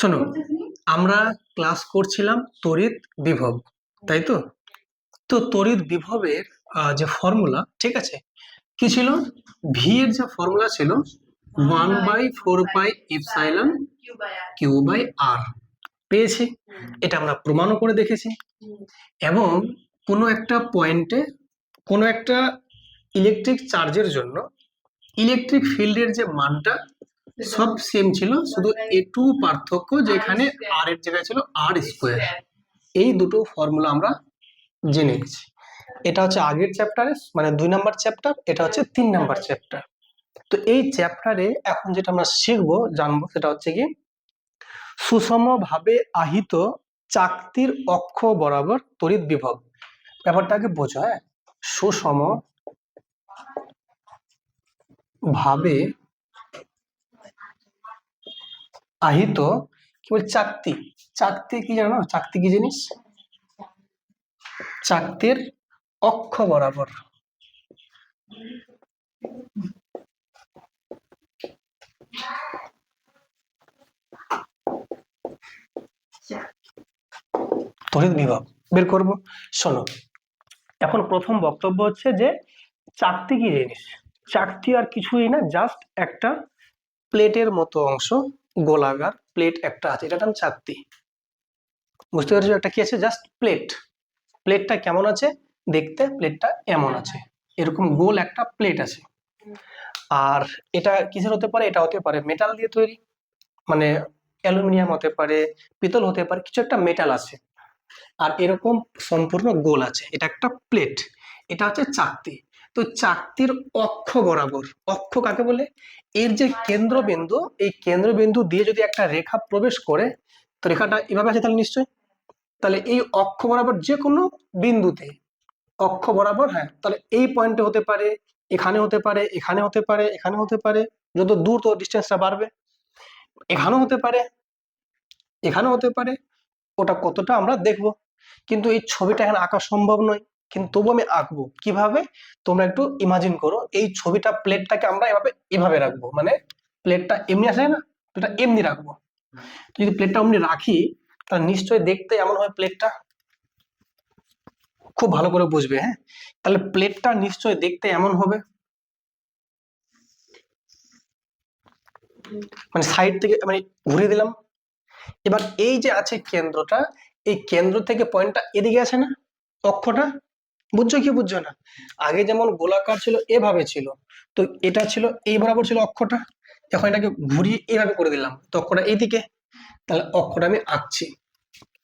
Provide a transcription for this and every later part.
শোনো, আমরা ক্লাস করছিলাম তড়িৎ বিভব, তাই তো? তো তড়িৎ বিভবের যে ফর্মুলা, ঠিক আছে, কি ছিল? ভি এর যে ফর্মুলা ছিল 1/4πε Q/R পেয়েছি। এটা আমরা প্রমাণও করে দেখেছি। এবং কোনো একটা পয়েন্টে কোনো একটা ইলেকট্রিক চার্জের জন্য ইলেকট্রিক ফিল্ডের যে মানটা সব সেম ছিল, শুধু একটু পার্থক্য যেখানে আর এর জায়গায় ছিল আর স্কোয়ার। এই দুটো ফর্মুলা আমরা জেনে গেছি। এটা হচ্ছে আগের চ্যাপ্টারে, মানে 2 নাম্বার চ্যাপ্টার, এটা হচ্ছে 3 নাম্বার চ্যাপ্টার। তো এই চ্যাপ্টারে এখন যেটা আমরা শিখবো, জানবো, সেটা হচ্ছে কি সুষমভাবে আহিত চাকতির অক্ষ বরাবর তড়িৎ বিভব। ব্যাপারটাকে বোঝো, হ্যাঁ, সুষম ভাবে আহিত কি বল চাকতি। চাকতি কি জানো? চাকতি কি জিনিস? চাকতির অক্ষ বরাবর তড়িৎ বিভব বের করব। শোনো, এখন প্রথম বক্তব্য হচ্ছে যে চাকতি কি জিনিস। চাকতি আর কিছুই না, জাস্ট একটা প্লেটের মতো অংশ, গোলাকার প্লেট একটা আছে, এটার নাম চাকতি। বুঝতে পেরেছো? একটা কি আছে? Just plate. প্লেটটা কেমন আছে দেখতে? প্লেটটা এমন আছে, এরকম গোল একটা প্লেট আছে। আর এটা কিসের হতে পারে? এটা হতে পারে মেটাল দিয়ে তৈরি, মানে অ্যালুমিনিয়াম হতে পারে, পিতল হতে পারে, কিছু একটা মেটাল আছে। আর এরকম সম্পূর্ণ গোল আছে, এটা একটা প্লেট, এটা হচ্ছে চাকতি। তো চাকতির অক্ষ বরাবর, অক্ষ কাকে বলে? এর যে কেন্দ্রবিন্দু, এই কেন্দ্রবিন্দু দিয়ে যদি একটা রেখা প্রবেশ করে, তো রেখাটা এভাবে আছে তাহলে নিশ্চয়ই, তাহলে এই অক্ষ বরাবর যে কোনো বিন্দুতে, অক্ষ বরাবর, হ্যাঁ, তাহলে এই পয়েন্টে হতে পারে, এখানে হতে পারে, এখানে হতে পারে, এখানে হতে পারে, যত দূর তো ডিস্টেন্সটা বাড়বে, এখানেও হতে পারে, এখানেও হতে পারে। ওটা কতটা আমরা দেখবো, কিন্তু এই ছবিটা এখানে আঁকা সম্ভব নয়, কিন্তু তবু আমি আঁকবো। কিভাবে? তোমরা একটু ইমাজিন করো, এই ছবিটা, প্লেটটাকে আমরা এভাবে এভাবে রাখবো, মানে প্লেটটা এমনি আসে না, এটা এমনি রাখবো। যদি প্লেটটা এমনি রাখি, তাহলে নিশ্চয়ই দেখতে এমন হয় প্লেটটা। খুব ভালো করে বুঝবে, হ্যাঁ, তাহলে প্লেটটা নিশ্চয়ই দেখতে এমন হবে, মানে সাইড থেকে মানে ঘুরিয়ে দিলাম। এবার এই যে আছে কেন্দ্রটা, এই কেন্দ্র থেকে পয়েন্টটা এদিকে আছে না, অক্ষটা, বুঝছো কি বুঝছো না? আগে যেমন গোলাকার ছিল, এভাবে ছিল, তো এটা ছিল এই বরাবর ছিল অক্ষটা, এখন এটাকে ঘুরিয়ে এইভাবে করে দিলাম, তো অক্ষটা এইদিকে, তাহলে অক্ষটা আমি আঁকছি।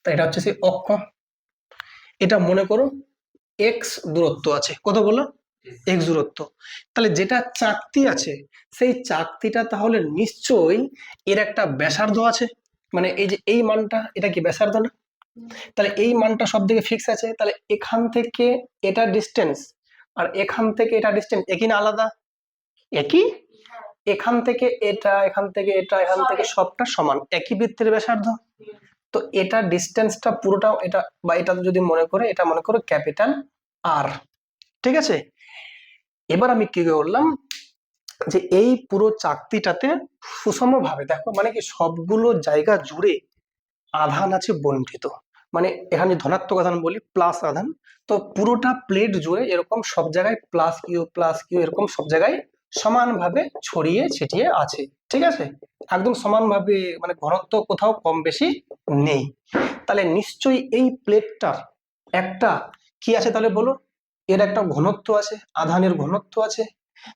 তাই এটা হচ্ছে সেই অক্ষ। এটা মনে করো এক্স দূরত্ব আছে, কত বলো? এক্স দূরত্ব। তাহলে যেটা চাকতি আছে, সেই চাকতিটা তাহলে নিশ্চয়ই এর একটা ব্যাসার্ধ আছে, মানে এই যে এই মানটা, এটা কি ব্যাসার্ধ না? তাহলে এই মানটা সব দিকে ফিক্স আছে, তাহলে এখান থেকে এটা ডিস্টেন্স আর এখান থেকে এটা ডিস্টেন্স একই না আলাদা? একই। এখান থেকে এটা, এখান থেকে এটা, এখান থেকে সবটা সমান, একই বৃত্তের ব্যাসার্ধ। তো এটা ডিস্টেন্সটা পুরোটাও এটা, বা এটা যদি মনে করে, এটা মনে করো ক্যাপিটাল আর, ঠিক আছে? এবার আমি কি করলাম, যে এই পুরো চাকতিটাতে সুষম ভাবে দেখো, মানে কি সবগুলো জায়গা জুড়ে আধান আছে বন্টিত, মানে এখানে ধনাত্মক আধান বলি, প্লাস আধান। তো পুরোটা প্লেট জুড়ে এরকম সব জায়গায় প্লাস কিউ এরকম সব জায়গায় সমানভাবে ছড়িয়ে ছিটিয়ে আছে, ঠিক আছে? একদম সমানভাবে, মানে ঘনত্ব কোথাও কম বেশি নেই। তাহলে নিশ্চয়ই এই প্লেটটার একটা কি আছে তাহলে বলো? এর একটা ঘনত্ব আছে, আধানের ঘনত্ব আছে।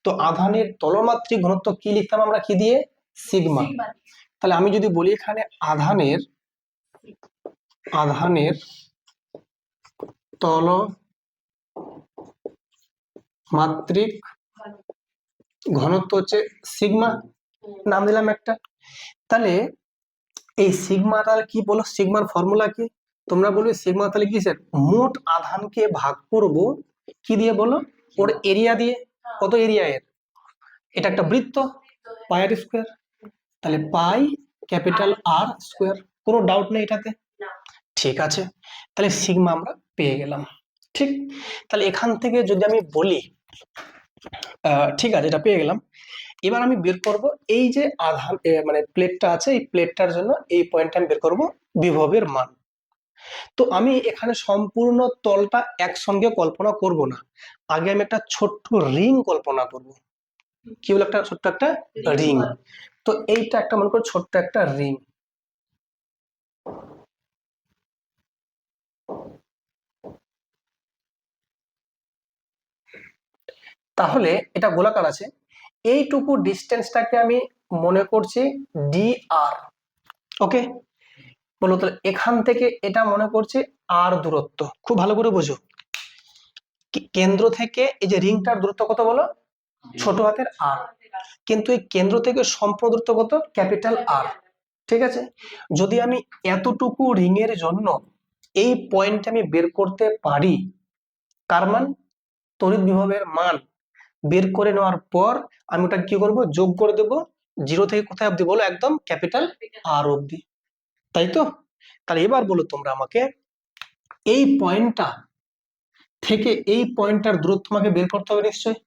তো আধানের তলমাত্রিক ঘনত্ব কি লিখতাম আমরা? কি দিয়ে? সিগমা। তাহলে আমি যদি বলি এখানে আধানের তল মাত্রিক ঘনত্ব হচ্ছে সিগমা, নাম দিলাম একটা। তাহলে এই সিগমা তাহলে কি বলো? সিগমার ফর্মুলা কি? তোমরা বলবে সিগমা তাহলে কি স্যার? মোট আধানকে ভাগ করব কি দিয়ে বলো? ওর এরিয়া দিয়ে। কত এরিয়া এর? এটা একটা বৃত্ত, পাই আর স্কোয়ার, তাহলে পাই ক্যাপিটাল আর স্কোয়ার। কোনো ডাউট নেই এটাতে? ঠিক আছে, তাহলে সিগমা আমরা পেয়ে গেলাম। ঠিক, তাহলে এখান থেকে যদি আমি বলি, ঠিক আছে, এটা পেয়ে গেলাম। এবার আমি বের করব এই যে আধান মানে প্লেটটা আছে, এই প্লেটটার জন্য এই পয়েন্টটা আমি বের করব বিভবের মান। তো আমি এখানে সম্পূর্ণ তলটা একসঙ্গে কল্পনা করব না, আগে আমি একটা ছোট্ট রিং কল্পনা করব। কি বলে? একটা ছোট্ট একটা রিং। তো এইটা একটা মনে করো ছোট্ট একটা রিং। তাহলে এটা গোলাকার আছে, এইটুকু ডিস্টেন্সটাকে আমি মনে করছি ডি আর। ওকে, বলো তাহলে এখান থেকে এটা মনে করছি আর দূরত্ব। খুব ভালো করে বোঝো, কেন্দ্র থেকে এই যে রিংটার দূরত্ব কত বলো? ছোট হাতের আর। কিন্তু এই কেন্দ্র থেকে সম্পূর্ণ দূরত্ব কত? Capital R. ঠিক আছে, যদি আমি এতটুকু রিং এর জন্য এই পয়েন্ট আমি বের করতে পারি, কার মান? তড়িৎ বিভবের মান বের করে নেওয়ার পর আমি ওটা কি করব? যোগ করে দেব জিরো থেকে কোথায় অবধি বলো? একদম ক্যাপিটাল আর অবধি, তাই তো? তাহলে এবার বলো তোমরা আমাকে, এই পয়েন্টটা থেকে এই পয়েন্টটার দূরত্ব আমাকে বের করতে হবে নিশ্চয়,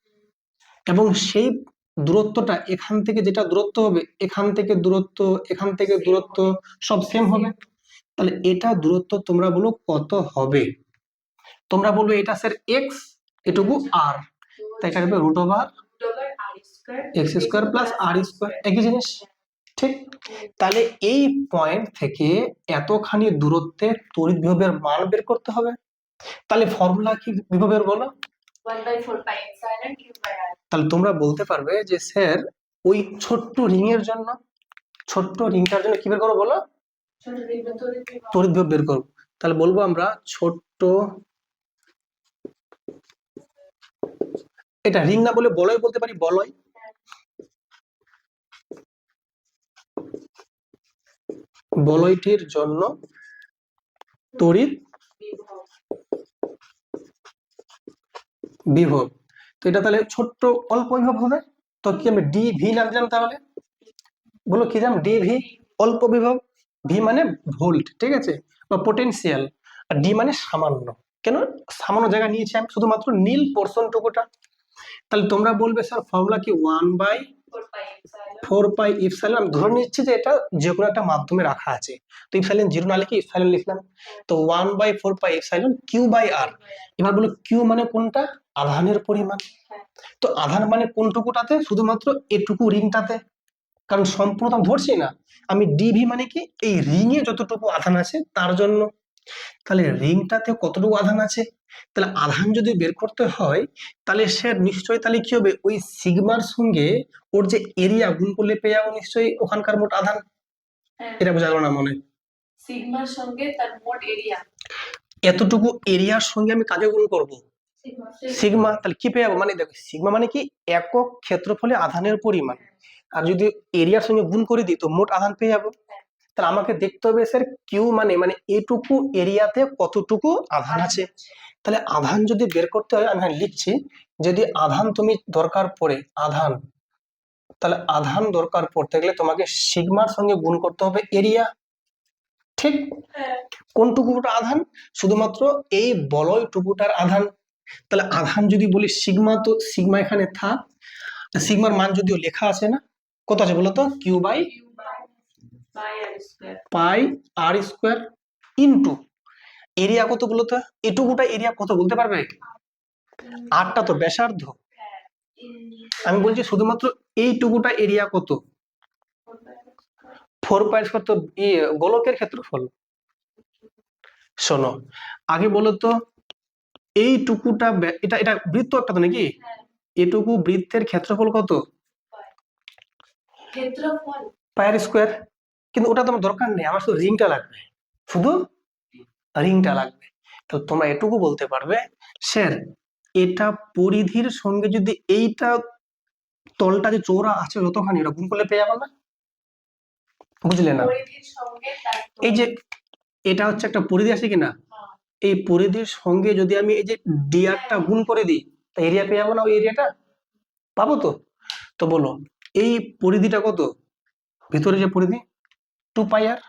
এবং সেই দূরত্বটা এখান থেকে যেটা দূরত্ব হবে, এখান থেকে দূরত্ব, এখান থেকে দূরত্ব সব সেম হবে। তাহলে এটা দূরত্ব তোমরা বলো কত হবে? তোমরা বলবে এটা স্যার এক্স, এটুকু আর, তাই এটা হবে root over x square plus R square, একই জিনিস। ঠিক, তাহলে এই পয়েন্ট থেকে এতখানি দূরত্বে তড়িৎ বিভবের মান বের করতে হবে। তাহলে ফর্মুলা কি বিভবের বলো? 1/4 পাই এপসাইলন কিউ বাই আর। তাহলে তোমরা বলতে পারবে যে স্যার ওই ছোট্ট রিং এর জন্য, ছোট্ট রিংটার জন্য কি বের করবো বলো? তড়িৎ বিভব বের করবো। তাহলে বলবো আমরা ছোট্ট, এটা রিং না বলে বলয় বলতে পারি, বলয়। বলয়টির জন্য তড়িৎ বিভব। তো এটা তাহলে ছোট্ট অল্প বিভব হবে। তো কি আমি ডি ভি নাম দিলাম, তাহলে বলো কি দিলাম? ডি ভি, অল্প বিভব। ভি মানে ভোল্ট, ঠিক আছে, বা পোটেনশিয়াল। আর ডি মানে সামান্য। কেন সামান্য জায়গা নিয়েছি আমি? শুধুমাত্র নীল পোর্শন টুকুটা। তাহলে তোমরা বলবে স্যার ফর্মুলা কি 1/4 পাই ইপসাইলন। আমি ধরে নিচ্ছি যে এটা যে কোনো একটা মাধ্যমে রাখা আছে, তো ইপসাইলন জিরো না লিখে ইপসাইলন লিখলাম। তো 1/4 পাই ইপসাইলন কিউ বাই আর। এবার বলো কিউ মানে কোনটা? আধানের পরিমাণ। তো আধান মানে কোনটুকুটাতে? শুধুমাত্র এটুকু রিংটাতে, কারণ সম্পূর্ণ আমি ধরছি না। আমি ডিভি মানে কি? এই রিং এ যতটুকু আধান আছে তার জন্য। তাহলে রিংটাতে কতটুকু আধান আছে? তাহলে আধান যদি বের করতে হয়, তাহলে সে নিশ্চয়ই তাহলে কি হবে? ওই সিগমার সঙ্গে ওর যে এরিয়া গুণ করলে পেয়ে যাবো নিশ্চয়ই ওখানকার মোট আধান। এটা বোঝা গেল না মনে? সিগমার সঙ্গে তার মোট এরিয়া, এতটুকু এরিয়ার সঙ্গে আমি কাকে গুণ করব? সিগমা। তাহলে কি পেয়ে যাবো? মানে দেখো সিগমা মানে কি? একক ক্ষেত্রফলে আধানের পরিমাণ। আর যদি এরিয়ার সঙ্গে গুণ করে দিই তো মোট আধান পেয়ে যাবো। তাহলে আমাকে দেখতে হবে স্যার কিউ মানে মানে এটুকু এরিয়াতে কতটুকু আধান আছে। তাহলে আধান যদি বের করতে হয়, আমি লিখছি, যদি আধান তুমি দরকার পড়ে আধান, তাহলে আধান দরকার পড়তে গেলে তোমাকে সিগমার সঙ্গে গুণ করতে হবে এরিয়া। ঠিক, কোনটুকুটা আধান? শুধুমাত্র এই বলয় টুকুটার আধান। তাহলে আধান যদি বলি সিগমা, তো সিগমা এখানে থাক, সিগমার মান যদিও লেখা আছে না, কত আছে বলতো? Q by pi R square into area কত বলতো? এটুকুটা এরিয়া কত বলতে পারবে? আটটা তো ব্যাসার্ধ। আমি বলছি শুধুমাত্র এইটুকুটা এরিয়া কত? 4 পাই স্কোয়ার। তো গোলকের ক্ষেত্রফল। শোনো আগে বলো তো, এইটুকুটা এটা এটা বৃত্ত একটা তো নাকি? এটুকু বৃত্তের ক্ষেত্রফল কত? ক্ষেত্রফল পাই আর স্কোয়ার। কিন্তু ওটা তোমার দরকার নেই, আমার শুধু রিংটা লাগবে, শুধু রিংটা লাগবে। তো তোমরা এটুকু বলতে পারবে স্যার এটা পরিধির সঙ্গে যদি এইটা তলটা যে চৌড়া আছে যতখানি, ওটা গুণ করলে পেয়ে যাবো না? বুঝলে না? এই যে এটা হচ্ছে একটা পরিধি আছে কিনা, এই পরিধির সঙ্গে যদি আমি এই যে ডিআরটা গুণ করে দিই, তা এরিয়া পেয়ে যাবো না? ওই এরিয়াটা পাবো তো? তো বলো এই পরিধিটা কত? ভিতরে যে পরিধি 2 পাই আর,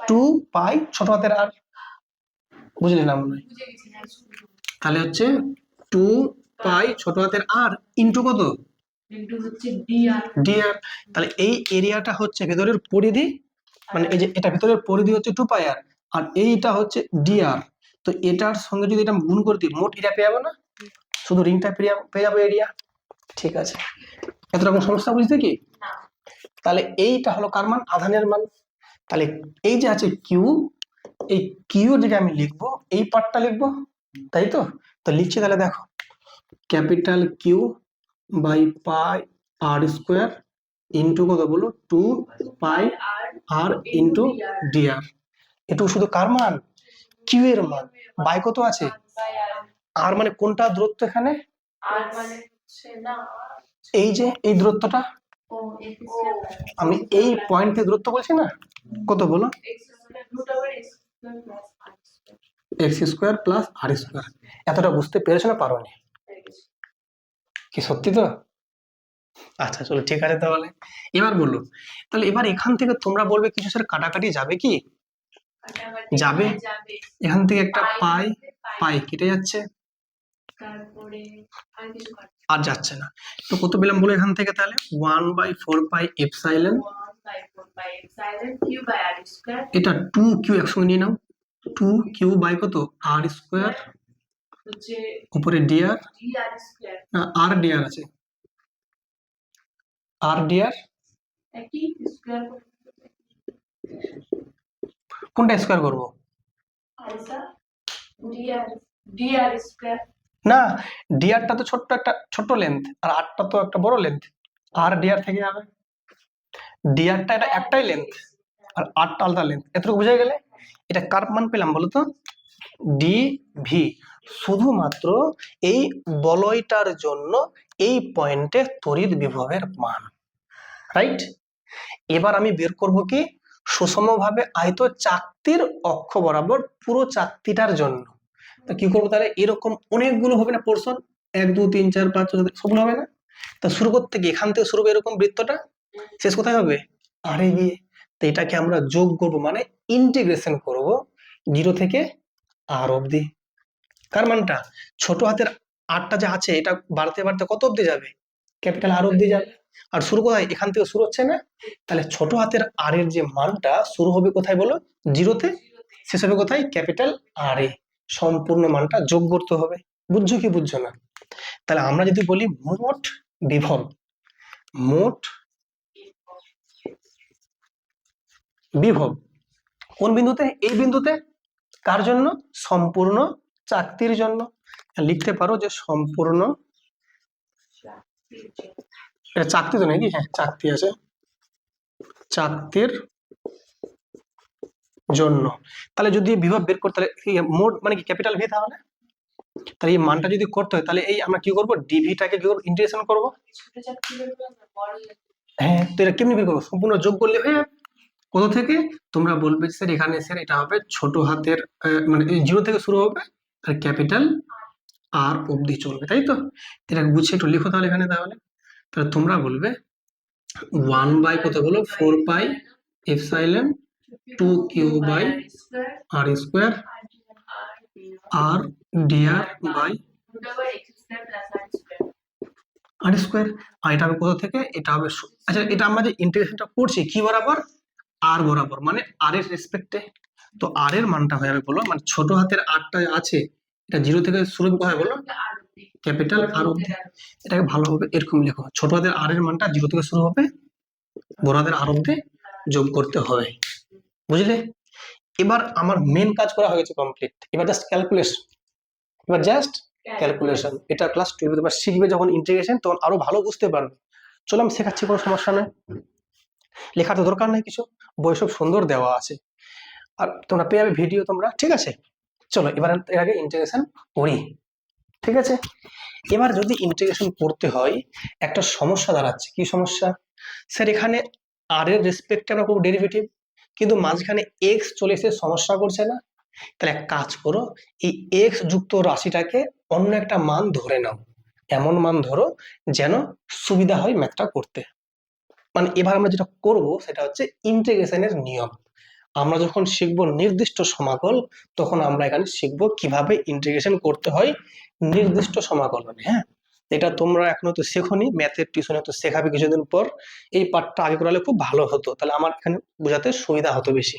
2 পাই ছোট হাতের আর। বুঝলে না মনে হয়? তাহলে হচ্ছে 2 পাই ছোট হাতের আর ইন্টু কত? ইন্টু হচ্ছে ডিআর ডিআর। তাহলে এই এরিয়াটা হচ্ছে ভেতরের পরিধি, মানে এই যে এটা ভেতরের পরিধি হচ্ছে 2 পাই আর, আর এইটা হচ্ছে ডিআর। তো এটার সঙ্গে যদি এটা গুণ করে দিই মোট এরিয়া পেয়ে যাবো না, শুধু রিংটা পেয়ে যাবো এরিয়া। ঠিক আছে, এত রকম সমস্যা বুঝতে কি? না তাহলে এইটা হলো কার মান? আধানের মান। তাহলে এই যে আছে কিউ, এই কিউ এর জায়গায় আমি লিখবো এই পার্টটা লিখবো, তাই তো? তো লিখছি তাহলে দেখো, capital Q by pi R square into কত বলো 2 পাই আর আর ইন্টু ডিআর। এটুকু শুধু কার মান? কিউ এর মান। বাই কত আছে? বাই আর আর মানে কোনটা দূরত্ব এখানে? আর মানে হচ্ছে না এই যে এই দূরত্বটা, ও এক্স স্কয়ার আমি এই পয়েন্ট থেকে দূরত্ব বলছি না, কত বলো? X square root over X square plus R square. X square plus R square. এতটা বুঝতে পেরেছো না পারোনি? কি সত্যি তো? আচ্ছা চলো ঠিক আছে তাহলে, এবার বলো। তাহলে এবার এখান থেকে তোমরা বলবে কিছু স্যার কাটাকাটি যাবে কি? যাবে। যাবে এখান থেকে একটা পাই পাই পাই কেটে যাচ্ছে, তারপরে আর কিছু কাটবে আর যাচ্ছে না। তো কত পেলাম বলো এখান থেকে? তাহলে 1/4 pi epsilon, 1/4 pi epsilon Q by R square এটা 2 কিউ একসঙ্গে নিয়ে নাও, 2 কিউ বাই কত আর স্কোয়ার, হচ্ছে উপরে ডিআর, ডি আর স্কয়ার না আর ডিআর আছে, আর ডিআর একই স্কয়ার কোনটা স্কোয়ার করব? আইসা ডি আর স্কয়ার না, ডিআরটা তো ছোট্ট লেন্থ, আর আরটা তো একটা বড় লেন্থ, আর ডিআর থেকে যাবে। ডিআরটা এটা একটাই লেন্থ আর আরটা আলাদা লেন্থ, এতটুকু বুঝে গেলে? এটা কার মান পেলাম বলো তো? D V. শুধুমাত্র এই বলয়টার জন্য এই পয়েন্টে তড়িৎ বিভবের মান, রাইট? এবার আমি বের করব কি? সুষমভাবে আহিত চাকতির অক্ষ বরাবর পুরো চাকতিটার জন্য। তা কি করবো তাহলে? এরকম অনেকগুলো হবে না পোর্শন, 1 2 3 4 5 6 সবগুলো হবে না? তা শুরু করতে গিয়ে এখান থেকে শুরু হবে এরকম বৃত্তটা, শেষ কোথায় হবে? আরে গিয়ে। তো এটাকে আমরা যোগ করব, মানে ইন্টিগ্রেশন করব 0 থেকে আর অবধি। কার মানটা? ছোট হাতের আরটা যে আছে এটা বাড়তে বাড়তে কত অবধি যাবে? ক্যাপিটাল আর অবধি যাবে। আর শুরু কোথায়? এখান থেকে শুরু হচ্ছে না? তাহলে ছোট হাতের আর এর যে মানটা শুরু হবে কোথায় বলো? 0-তে, শেষ হবে কোথায়? ক্যাপিটাল আর এ। সম্পূর্ণ মানটা যোগ করতে হবে। বুঝছো কি বুঝছো না? তাহলে আমরা যদি বলি মোট বিভব, মোট বিভব কোন বিন্দুতে? এই বিন্দুতে। কার জন্য? সম্পূর্ণ চাকতির জন্য। লিখতে পারো যে সম্পূর্ণ, এটা চাকতি তো নাকি? হ্যাঁ চাকতি আছে, চাকতির জন্য। তাহলে যদি বিভব বের করতে, তাহলে মোট মানে কি ক্যাপিটাল ভি, তাহলে এই মানটা যদি করতে হয় তাহলে এই আমরা কি করব? ডিভিটাকে কি করব? ইন্টিগ্রেশন করব। ছোট চাকতি বের করব বড় হ্যাঁ, তো এটা কেমনি বের করবো? সম্পূর্ণ যোগ করলে হয়ে যাবে। কোথা থেকে? তোমরা বলবে স্যার এখানে স্যার এটা হবে ছোট হাতের মানে 0 থেকে শুরু হবে আর ক্যাপিটাল আর অবধি চলবে, তাই তো? এটা বুঝে একটু লিখো তাহলে এখানে। তাহলে তোমরা বলবে 1 বাই কত বলো? 4 pi epsilon 2 Q by R square R DR by root over X square plus R square R square. আর এটা হবে কোথা থেকে? এটা হবে আচ্ছা, এটা আমরা যে ইন্টিগ্রেশনটা করছি কি বরাবর? আর বরাবর, মানে আর এর রেসপেক্টে। তো আর এর মানটা হয়ে যাবে বলো, মানে ছোট হাতের আরটা আছে এটা 0 থেকে শুরু হবে কোথায় বলো? ক্যাপিটাল আর অবধি। এটাকে ভালোভাবে এরকম লেখো, ছোট হাতের আর এর মানটা 0 থেকে শুরু হবে, বড় হাতের আর অবধি যোগ করতে হবে। বুঝলে? এবার আমার মেন কাজ করা হয়ে গেছে কমপ্লিট। এবার জাস্ট ক্যালকুলেশন, এবার জাস্ট ক্যালকুলেশন। এটা ক্লাস 12 তোমরা শিখবে যখন ইন্টিগ্রেশন, তখন আরো ভালো বুঝতে পারবে। চলো আমি শেখাচ্ছি, কোনো সমস্যা নেই, লেখার তো দরকার নেই কিছু, বই সব সুন্দর দেওয়া আছে, আর তোমরা পেয়ে যাবে ভিডিও তোমরা, ঠিক আছে? চলো এবার এর আগে ইন্টিগ্রেশন করি, ঠিক আছে? এবার যদি ইন্টিগ্রেশন করতে হয় একটা সমস্যা দাঁড়াচ্ছে। কি সমস্যা? স্যার এখানে আর এর রেসপেক্টে আমরা করবো ডেরিভেটিভ, কিন্তু মাঝখানে এক্স চলে এসে সমস্যা করছে না? তাহলে এক কাজ করো, এই এক্স যুক্ত রাশিটাকে অন্য একটা মান ধরে নাও, এমন মান ধরো যেন সুবিধা হয় ম্যাথটা করতে। মানে এবার আমরা যেটা করব সেটা হচ্ছে ইন্টিগ্রেশনের নিয়ম। আমরা যখন শিখবো নির্দিষ্ট সমাকল, তখন আমরা এখানে শিখবো কিভাবে ইন্টিগ্রেশন করতে হয় নির্দিষ্ট সমাকলনে। হ্যাঁ, এটা তোমরা এখনো তো শেখোনি, ম্যাথের টিউশনে তো শেখাবে কিছুদিন পর। এই পার্টটা আগে করালে খুব ভালো হতো, তাহলে আমার এখানে বোঝাতে সুবিধা হতো বেশি।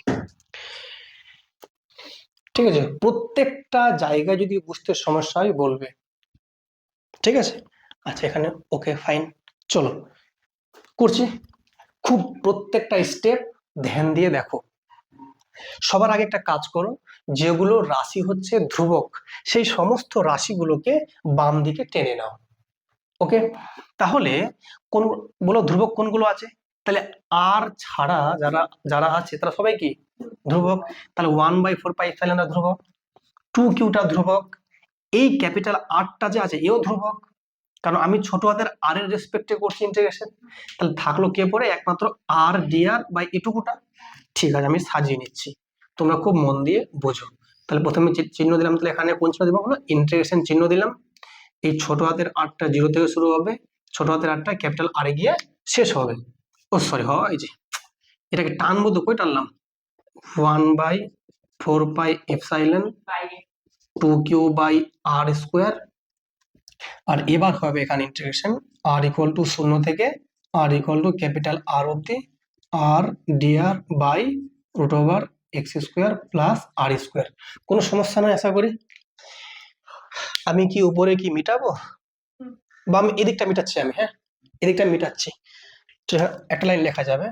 ঠিক আছে, প্রত্যেকটা জায়গায় যদি বুঝতে সমস্যা হয় বলবে, ঠিক আছে? আচ্ছা এখানে ওকে ফাইন, চলো করছি। খুব প্রত্যেকটা স্টেপ ধ্যান দিয়ে দেখো। সবার আগে একটা কাজ করো, যেগুলো রাশি হচ্ছে ধ্রুবক সেই সমস্ত রাশিগুলোকে বাম দিকে টেনে নাও। ওকে, তাহলে কোন, বলো ধ্রুবক কোনগুলো আছে? তাহলে আর ছাড়া যারা যারা আছে তারা সবাই কি ধ্রুবক। তাহলে 1/4 পাই ধ্রুবক, 2q ধ্রুবক, এই ক্যাপিটাল আরটা যে আছে এও ধ্রুবক, কারণ আমি ছোট হাতের আর এর রেসপেক্টে করছি ইন্টিগ্রেশন। তাহলে থাকলো কে পড়ে একমাত্র আর ডিআর বাই এটুকুটা। ঠিক আছে, আমি সাজিয়ে নিচ্ছি, তোমরা খুব মন দিয়ে বোঝো। তাহলে প্রথমে চিহ্ন দিলাম, তাহলে এখানে কোন চিহ্ন দিব বলো, ইন্টিগ্রেশন চিহ্ন দিলাম। এই ছোট হাতের আরটা 0 থেকে শুরু হবে, ছোট হাতের আরটা ক্যাপিটাল আর এ গিয়ে শেষ হবে। ও সরি, হয় যে এটাকে টানবো তো, কই টানলাম, 1/4 পাই বাইরে 2q/r²। আর এবার হবে এখানে ইন্টিগ্রেশন আর ইকুয়াল টু 0 থেকে আর ইকুয়াল টু ক্যাপিটাল আর অব্দি, আর DR by √x² plus r²। কোনো সমস্যা নয় আশা করি। আমি কি উপরে কি মিটাবো, বা আমি এদিকটা মিটাচ্ছি, আমি হ্যাঁ এদিকটা মিটাচ্ছি। একটা লাইন লেখা যাবে,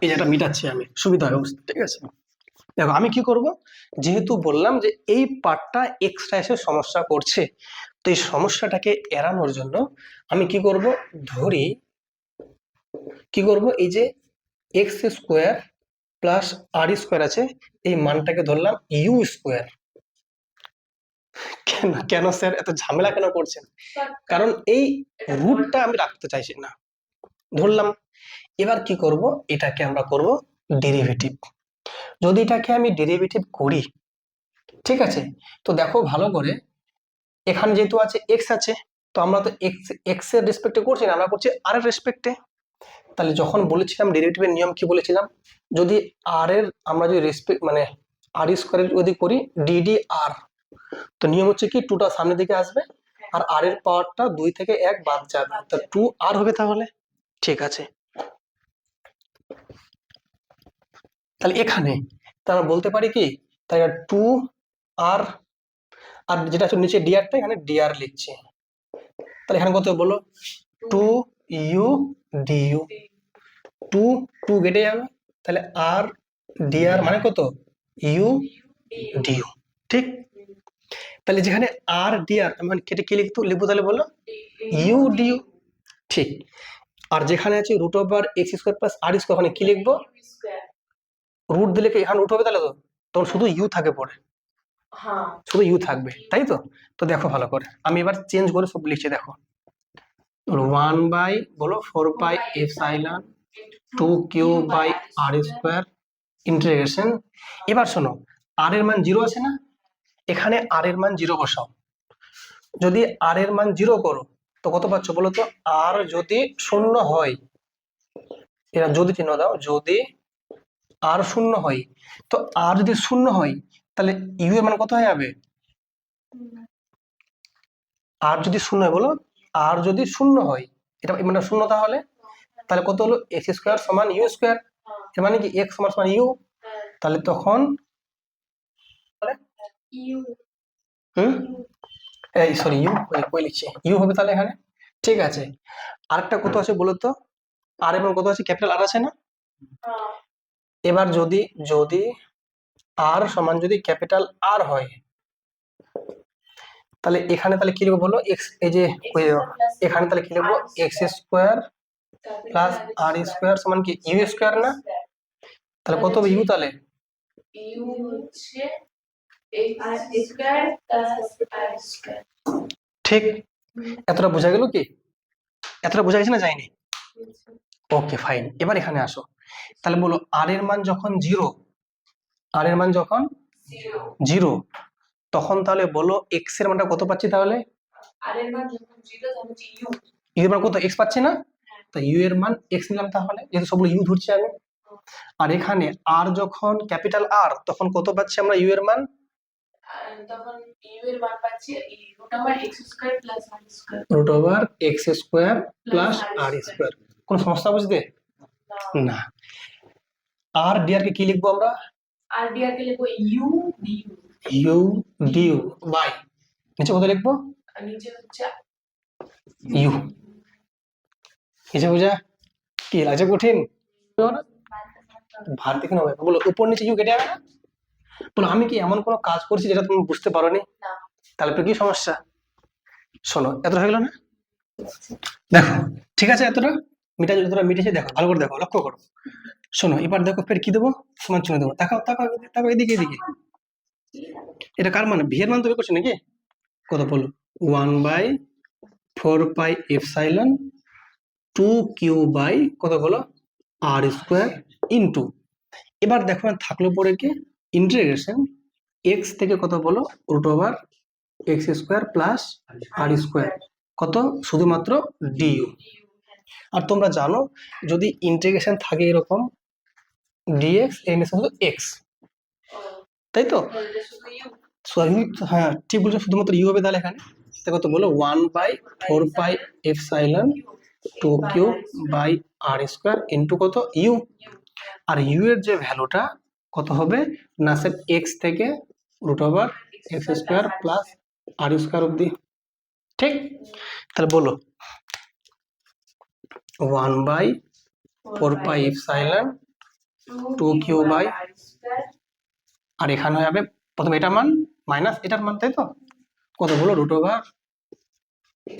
এই যেটা মিটাচ্ছি আমি, সুবিধা হবে বুঝতে। ঠিক আছে, দেখো আমি কি করব, যেহেতু বললাম যে এই পার্টটা এক্সট্রা এসে সমস্যা করছে, তো এই সমস্যাটাকে এড়ানোর জন্য আমি কি করব, ধরি কি করব, এই যে x² প্লাস r² আছে, এই মানটাকে ধরলাম u²। কেন কেন স্যার এত ঝামেলা কেন করছেন? কারণ এই রুটটা আমি রাখতে চাইছি না, ধরলাম। এবার কি করব, এটাকে আমরা করব ডেরিভেটিভ। যদি এটাকে আমি ডেরিভেটিভ করি, ঠিক আছে, তো দেখো ভালো করে, এখানে যেহেতু আছে এক্স আছে, তো আমরা তো এক্স এর রেসপেক্টে করছি না, আমরা করছি আর এর রেসপেক্টে। তাহলে যখন বলেছিলাম ডেরিভেটিভের নিয়ম কি বলেছিলাম, যদি আর এর আমরা যদি রেসপেক্ট মানে r² যদি করি ডিডি আর, তো নিয়ম হচ্ছে কি 2টা সামনের দিকে আসবে আর আর এর পাওয়ারটা 2 থেকে 1 বাদ যাবে, তো 2r হবে তাহলে। ঠিক আছে, তাহলে এখানে তাহলে বলতে পারি কি, তাহলে 2r, আর যেটা আছে নিচে ডিআরটা, এখানে ডিআর লিখছি। তাহলে এখানে কত বলো, 2u du, 2 কেটে যাবে, তাহলে আর ডিআর মানে কত, ইউ ডিউ। ঠিক, তাহলে যেখানে আর ডিআর মানে কেটে কি লিখবো তাহলে বলো, ইউ ডিউ। ঠিক, আর যেখানে আছে √x² প্লাস r², ওখানে কি লিখবো, রুট দিলে কি এখানে রুট হবে, তাহলে তো তখন শুধু ইউ থাকে পড়ে, শুধু ইউ থাকবে, তাই তো। তো দেখো ভালো করে, আমি এবার চেঞ্জ করে সব লিখছি, দেখো 1/4πε 2q/r², ইন্টিগ্রেশন। এবার শোনো, আর এর মান 0 আছে না, এখানে আর এর মান 0 বসাও। যদি আর এর মান 0 করো তো কত পাচ্ছ বলো তো, আর যদি 0 হয়, এরা যদি চিহ্ন দাও, যদি আর 0 হয়, তো আর যদি 0 হয় তাহলে ইউ এর মান কত হয়ে যাবে, আর যদি 0 হয় বলো, আর যদি 0 হয়, এটা মানে 0 তাহলে তাহলে কত হলো, x² সমান u², এর মানে কি x সমান ইউ, তাহলে তখন এই সরি ইউ কই লিখছি, ইউ হবে তাহলে এখানে। ঠিক আছে, আরেকটা কত আছে বলো তো, আর এবং কত আছে, ক্যাপিটাল আর আছে না। এবার যদি যদি আর সমান যদি ক্যাপিটাল আর হয়, তাহলে এখানে তাহলে কি লিখবো বলো, এক্স, এই যে এখানে তাহলে কি লিখবো, x² প্লাস r² সমান কি u² না, তাহলে কত হবে ইউ, তাহলে ইউ হচ্ছে x² প্লাস r²। ঠিক, এতটা বোঝা গেল কি, এতটা বোঝা গেছে না, যায়নি? ওকে ফাইন, এবার এখানে আসো, তাহলে বলো আর এর মান যখন 0, আর এর মান যখন 0, তখন তাহলে বলো এক্স এর মানটা কত পাচ্ছি, তাহলে আর এর মান যখন 0 তখন হচ্ছে ইউ, ইউ এর মান কত, এক্স পাচ্ছি না, তো ইউ এর মান এক্স নিলাম, তাহলে যেহেতু সবগুলো ইউ ধরছি আমি। আর এখানে আর যখন ক্যাপিটাল আর, তখন কত পাচ্ছি আমরা ইউ এর মান, তখন ইউ এর মান পাচ্ছি root over X square plus R square root over x square plus R square. কোন সমস্যা বুঝতে? না। আর ডিআর কে কি লিখবো আমরা? আর ডিআর কে লিখবো u du. U du by নিচে কত লিখবো? আর নিচে হচ্ছে ইউ। নিচে বুঝা কি লাগছে কঠিন? ভার দেখে নেবে বলো উপর নিচে ইউ কেটে যাবে না? বলো আমি কি এমন কোনো কাজ করছি যেটা তুমি বুঝতে পারোনি? না। তাহলে তো কি সমস্যা? শোনো এতটা হয়ে গেল না? দেখো ঠিক আছে এতটা যতটা মিটেছে দেখো ভালো করে দেখো লক্ষ্য করো। শোনো এবার দেখো ফের কি দেবো? সমান চিহ্ন দেবো। তাকাও তাকাও তাকাও এদিকে এদিকে। এটা কার মান? ভি এর মান তো বের করছি নাকি? কত বলো? 1/4 পাই এপসাইলন 2q বাই কত বলো? আর স্কোয়ার ইন্টু। এবার দেখো থাকলো পরে কি ইন্টিগ্রেশন এক্স থেকে কত বলো? Root over x square plus R square কত? শুধুমাত্র ডিইউ। আর তোমরা জানো যদি ইন্টিগ্রেশন থাকে এরকম ডিএক্স এর নিচে শুধু এক্স, তাই তো? হ্যাঁ ঠিক বলছো, শুধুমাত্র ইউ হবে তাহলে এখানে কত বলো? 1/4 pi epsilon 2q by R square into কত? ইউ। আর ইউ এর যে ভ্যালুটা কত হবে না স্যার? এক্স থেকে root over x square plus R square অব্দি, ঠিক? তাহলে বলো 1/4 পাই এপসাইলন 2q বাই, আর এখানে হয়ে যাবে প্রথমে এটা মান মাইনাস এটার মান, তাই তো? কত বলো? Root over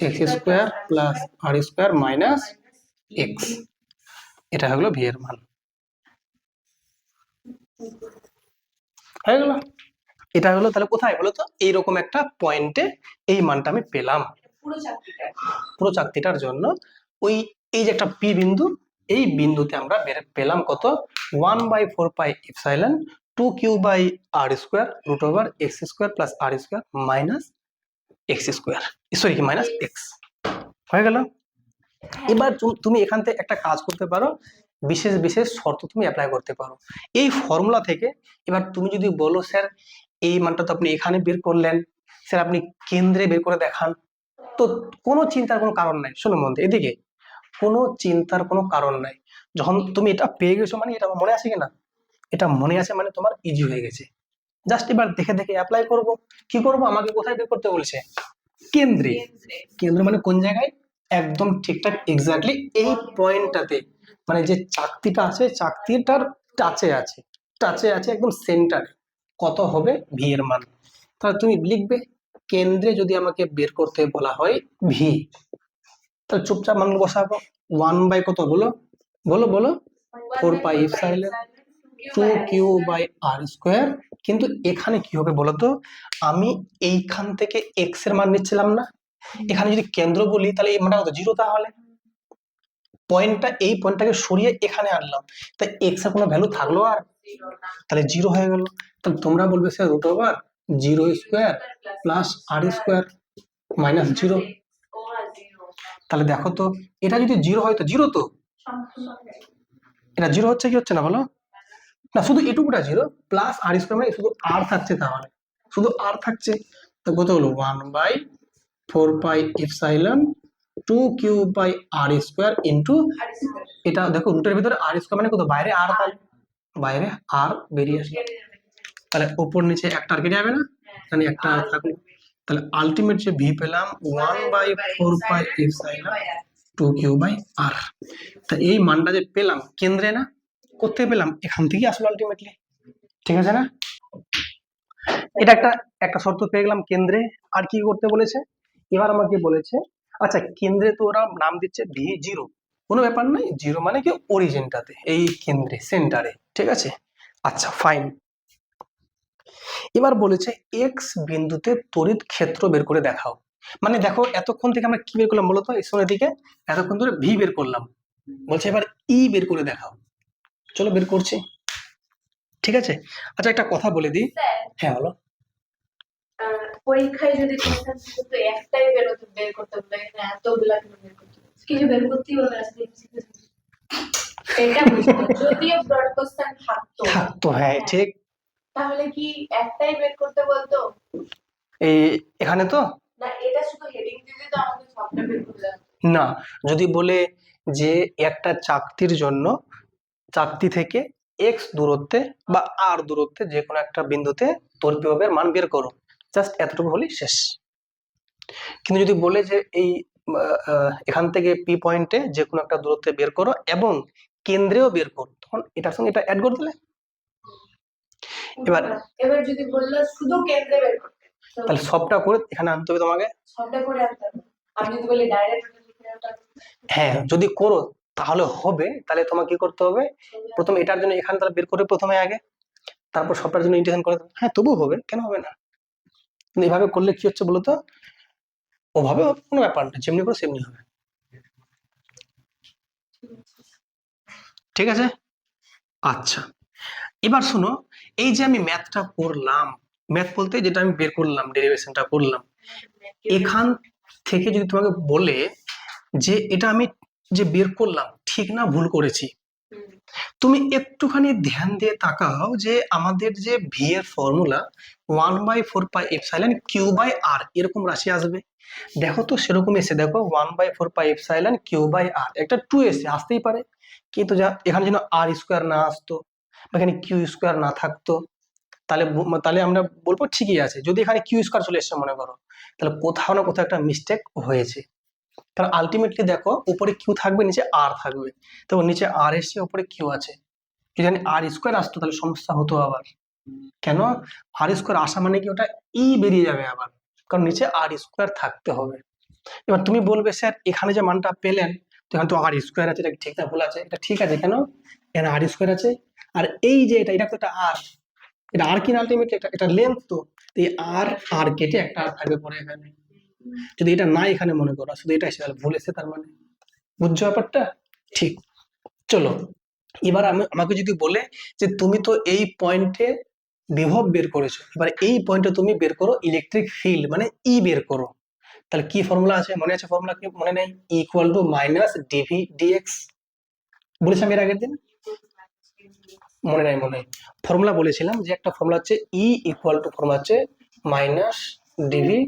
x square plus R square minus X. এটা হলো ভি এর মান। হয়ে গেল? এটা হলো তাহলে কোথায় বলো তো? এইরকম একটা পয়েন্টে এই মানটা আমি পেলাম। পুরো চাকতিটার জন্য ওই এই যে একটা পি বিন্দু, এই বিন্দুতে আমরা পেলাম কত? 1/4 pi epsilon 2q by R square root over x square plus R square minus x square, sorry কি মাইনাস এক্স। হয়ে গেল? এবার তুমি এখান থেকে একটা কাজ করতে পারো, বিশেষ বিশেষ শর্ত তুমি অ্যাপ্লাই করতে পারো এই ফর্মুলা থেকে। এবার তুমি যদি বলো স্যার এই মানটা তো আপনি এখানে বের করলেন, স্যার আপনি কেন্দ্রে বের করে দেখান, তো কোনো চিন্তার কোনো কারণ নাই। শোনো মন দিয়ে, এদিকে কোনো চিন্তার কোনো কারণ নাই। যখন তুমি এটা পেয়ে গেছো মানে এটা মনে আছে কিনা? এটা মনে আছে মানে তোমার ইজি হয়ে গেছে। জাস্ট এবার দেখে দেখে অ্যাপ্লাই করব। কি করব? আমাকে কোথায় বের করতে বলছে? কেন্দ্রে। কেন্দ্র মানে কোন জায়গায়? একদম ঠিকঠাক এক্স্যাক্টলি এই পয়েন্টটাতে, মানে যে চাকতিটা আছে চাকতিটার টাচে আছে, টাচে আছে একদম সেন্টারে। কত হবে ভি এর মান? তাহলে তুমি লিখবে কেন্দ্রে যদি আমাকে বের করতে বলা হয় ভি, তাহলে চুপচাপ মান বসাবো। 1 বাই কত বলো? বলো বলো 4 pi epsilon 2q by R square. কিন্তু এখানে কি হবে বলতো? আমি এইখান থেকে এক্স এর মান নিচ্ছিলাম না, এখানে যদি কেন্দ্র বলি তাহলে এই মানটা কত? 0। তাহলে পয়েন্টটা এই পয়েন্টটাকে সরিয়ে এখানে আনলাম, তাই এক্স এর কোনো ভ্যালু থাকলো আর? তাহলে 0 হয়ে গেল। তাহলে তোমরা বলবে sir root over 0 square plus R square minus 0। তাহলে দেখো তো এটা যদি 0 হয় তো 0 তো, এটা 0 হচ্ছে কি হচ্ছে না বলো? না শুধু এটুকুটা 0 প্লাস আর স্কোয়ার মানে শুধু আর থাকছে, তাহলে শুধু আর থাকছে। তো কত হলো? 1/4 pi epsilon 2q by R square into, এটা দেখো রুটের ভিতরে আর স্কোয়ার মানে কত? বাইরে আর, তাহলে বাইরে আর বেরিয়ে আসবে, তাহলে উপর নিচে একটা আর কেটে যাবে না, মানে একটা আর থাকলো। তাহলে আলটিমেট যে ভি পেলাম 1/4 পাই এপসাইলন 2q বাই আর। তা এই মানটা যে পেলাম কেন্দ্রে না, করতে পেলাম এখান থেকে আসলো আলটিমেটলি, ঠিক আছে না? এটা একটা একটা শর্ত পেয়ে গেলাম কেন্দ্রে। আর কি করতে বলেছে? এবার আমাকে বলেছে আচ্ছা কেন্দ্রে তো ওরা নাম দিচ্ছে ভি 0, কোনো ব্যাপার নয়, 0 মানে কি অরিজিনটাতে, এই কেন্দ্রে সেন্টারে, ঠিক আছে? আচ্ছা ফাইন। এবার বলেছে এক্স বিন্দুতে তড়িৎ ক্ষেত্র বের করে দেখাও। মানে দেখো এতক্ষণ থেকে আমরা কি বের করলাম বলতো? এই সময় দিকে এতক্ষণ ধরে ভি বের করলাম, বলছে এবার ই বের করে দেখাও। চলো বের করছি, ঠিক আছে? আচ্ছা একটা কথা বলে দিই। হ্যাঁ বলো। পরীক্ষায় যদি কোশ্চেন থাকতো একটাই বের করতে বলে, এতগুলা কেন বের করতে বলে? কিছু বের করতেই হবে আজকে। এটা বুঝবো যদিও ব্রড কোশ্চেন থাকতো। হ্যাঁ ঠিক, তাহলে কি একটাই বের করতে বলতো? এই এখানে তো না, এটা শুধু হেডিং দিলে তো আমাদের সবটা বের করতে হবে। না, যদি বলে যে একটা চাকতির জন্য চাকতি থেকে এক্স দূরত্বে বা আর দূরত্বে যে কোনো একটা বিন্দুতে তড়িৎ বিভবের মান বের করো, জাস্ট এতটুকু হলেই শেষ। কিন্তু যদি বলে যে এই এখান থেকে পি পয়েন্টে যে কোনো একটা দূরত্বে বের করো এবং কেন্দ্রেও বের করো, তখন এটার সঙ্গে এটা অ্যাড করে দিলে। এবার এবার যদি বললো শুধু কেন্দ্রে বের করতে, তো তাহলে সবটা করে এখানে আনতে হবে তোমাকে। সবটা করে আনতে হবে। আমি যদি বলি ডাইরেক্ট হ্যাঁ, যদি করো তাহলে হবে। তাহলে তোমাকে কি করতে হবে, প্রথমে এটার জন্য এখানে তাহলে বের করে প্রথমে আগে, তারপর সবটার জন্য ইন্টিগ্রেশন করে দেবে। হ্যাঁ, তবুও হবে, কেন হবে না? কিন্তু এভাবে করলে কি হচ্ছে বলতো, ওভাবে কোনো ব্যাপার না, যেমনি করে সেমনি হবে। ঠিক আছে, আচ্ছা। এবার শোনো, এই যে আমি ম্যাথটা করলাম, ম্যাথ বলতে যেটা আমি বের করলাম, ডেরিভেশনটা করলাম, এখান থেকে যদি তোমাকে বলে যে এটা আমি যে বের করলাম ঠিক না ভুল করেছি, তুমি একটুখানি ধ্যান দিয়ে তাকাও যে আমাদের যে ভি এর ফর্মুলা 1/4πε/q/r এরকম রাশি আসবে। দেখো তো সেরকম এসে, দেখো 1/4πε/q/r, একটা 2 এসে আসতেই পারে, কিন্তু যা এখানে যেন আর স্কোয়ার না আসতো বা এখানে কিউ স্কোয়ার না থাকতো, তাহলে তাহলে আমরা বলবো ঠিকই আছে। যদি এখানে কিউ স্কোয়ার চলে এসছে মনে করো, তাহলে কোথাও না কোথাও একটা মিস্টেক হয়েছে। কারণ আলটিমেটলি দেখো উপরে কিউ থাকবে, নিচে আর থাকবে, তো নিচে আর এসছে, উপরে কিউ আছে। যদি আমি আর স্কোয়ার আসতো তাহলে সমস্যা হতো আবার। কেন? আর স্কোয়ার আসা মানে কি ওটা ই বেরিয়ে যাবে আবার, কারণ নিচে আর স্কোয়ার থাকতে হবে। এবার তুমি বলবে স্যার এখানে যে মানটা পেলেন, তো এখানে তো আর স্কোয়ার আছে, এটা ঠিক না ভুল আছে? এটা ঠিক আছে। কেন? এখানে আর স্কোয়ার আছে, আর এই যে এটা এটা তো একটা আর, এটা আর কি আলটিমেটলি এটা লেন্থ, তো এই আর আর কেটে একটা আর থাকবে পরে এখানে। যদি এটা না এখানে মনে করো, শুধু এটা এসে তাহলে ভুল এসে, তার মানে বুঝছো ব্যাপারটা? ঠিক। চলো, এবার আমাকে যদি বলে যে তুমি তো এই পয়েন্টে বিভব বের করেছো, এবার এই পয়েন্টে তুমি বের করো ইলেকট্রিক ফিল্ড মানে ই বের করো, তাহলে কি ফর্মুলা আছে মনে আছে? ফর্মুলা কি মনে নেই? Equal to minus dV dx, বলেছিলাম এর আগের দিন, মনে নাই? মনে ফর্মুলা বলেছিলাম যে একটা ফর্মুলা হচ্ছে ই ইকুয়াল টু ফর্মুলা হচ্ছে মাইনাস ডিভি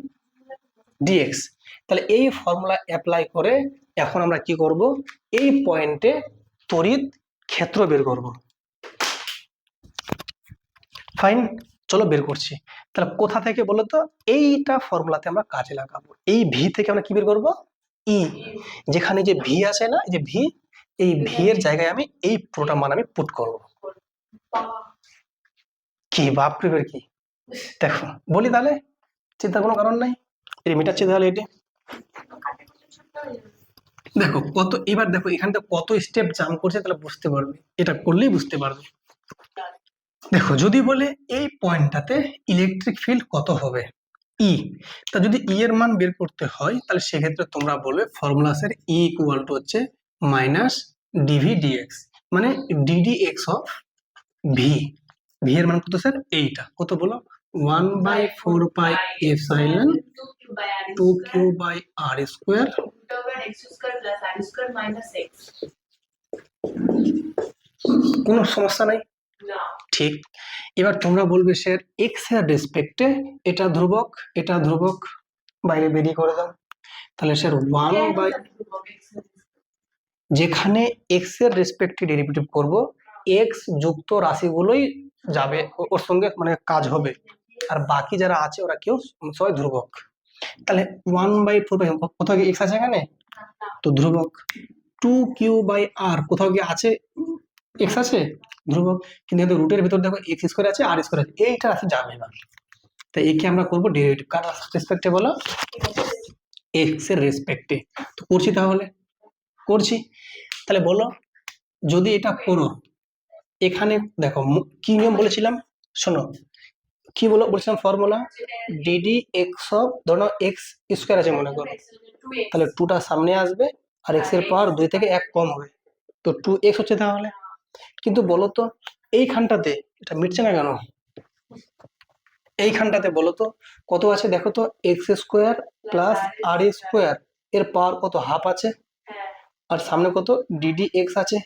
ডিএক্স। তাহলে এই ফর্মুলা অ্যাপ্লাই করে এখন আমরা কি করব, এই পয়েন্টে তড়িৎ ক্ষেত্র বের করব। ফাইন, চলো বের করছি। তাহলে কোথা থেকে বলো তো, এইটা ফর্মুলাতে আমরা কাজে লাগাবো। এই ভি থেকে আমরা কি বের করব, ই। যেখানে যে ভি আছে না, এই যে ভি, এই ভি এর জায়গায় আমি এই পুরোটা মান আমি পুট করব। কি বাপরে, কি দেখো বলি, তাহলে চিন্তার কোনো কারণ নাই, এই মিটাচ্ছি তাহলে এটি। দেখো কত, এবার দেখো এখান থেকে কত স্টেপ জাম্প করছে, তাহলে বুঝতে পারবে, এটা করলেই বুঝতে পারবে। দেখো যদি বলে এই পয়েন্টটাতে ইলেকট্রিক ফিল্ড কত হবে, ই, তা যদি ই এর মান বের করতে হয় তাহলে সেক্ষেত্রে তোমরা বলবে ফর্মুলা এর ই ইকুয়াল টু হচ্ছে মাইনাস ডিভি ডিএক্স, মানে DD x of V. V এর মান কত স্যার? এইটা কত বলো, 1/4πε 2q/r স্কোয়ার। কোনো সমস্যা নাই, ঠিক। এবার তোমরা বলবে স্যার এক্স এর রেসপেক্টে এটা ধ্রুবক, এটা ধ্রুবক, বাইরে বেরিয়ে করে দাও। তাহলে স্যার 1/, যেখানে এক্স এর রেসপেক্টে ডেরিভেটিভ করব, এক্স যুক্ত রাশিগুলোই যাবে ওর সঙ্গে, মানে কাজ হবে, আর বাকি যারা আছে ওরা কেউ সবাই ধ্রুবক। তাহলে 1/4, কোথাও কি এক্স আছে এখানে? তো ধ্রুবক। 2q/r, কোথাও কি আছে এক্স আছে? ধ্রুবক। কিন্তু রুটের ভিতর দেখো এক্স স্কোয়ার আছে, আর স্কোয়ার আছে, এইটা আছে যাবে না। তাই একে আমরা করবো ডেরিভেটিভ, কার রেসপেক্টে বলো? এক্স এর রেসপেক্টে। তো করছি, তাহলে করছি। তাহলে বলো, যদি এটা করো, এখানে দেখো কি নিয়ম বলেছিলাম, শোনো কি বলছিলাম, ফর্মুলা ডিডি এক্স অফ, ধরো এক্স স্কোয়ার আছে মনে করো, তাহলে 2টা সামনে আসবে আর এক্স এর পাওয়ার 2 থেকে 1 কম হবে, তো 2x হচ্ছে তাহলে। কিন্তু বলো তো এইখানটাতে এটা মিটছে না কেন? এইখানটাতে বলো তো কত আছে, দেখো তো, x square plus R square, এর পাওয়ার কত, হাফ আছে, আর সামনে কত ডিডি এক্স আছে,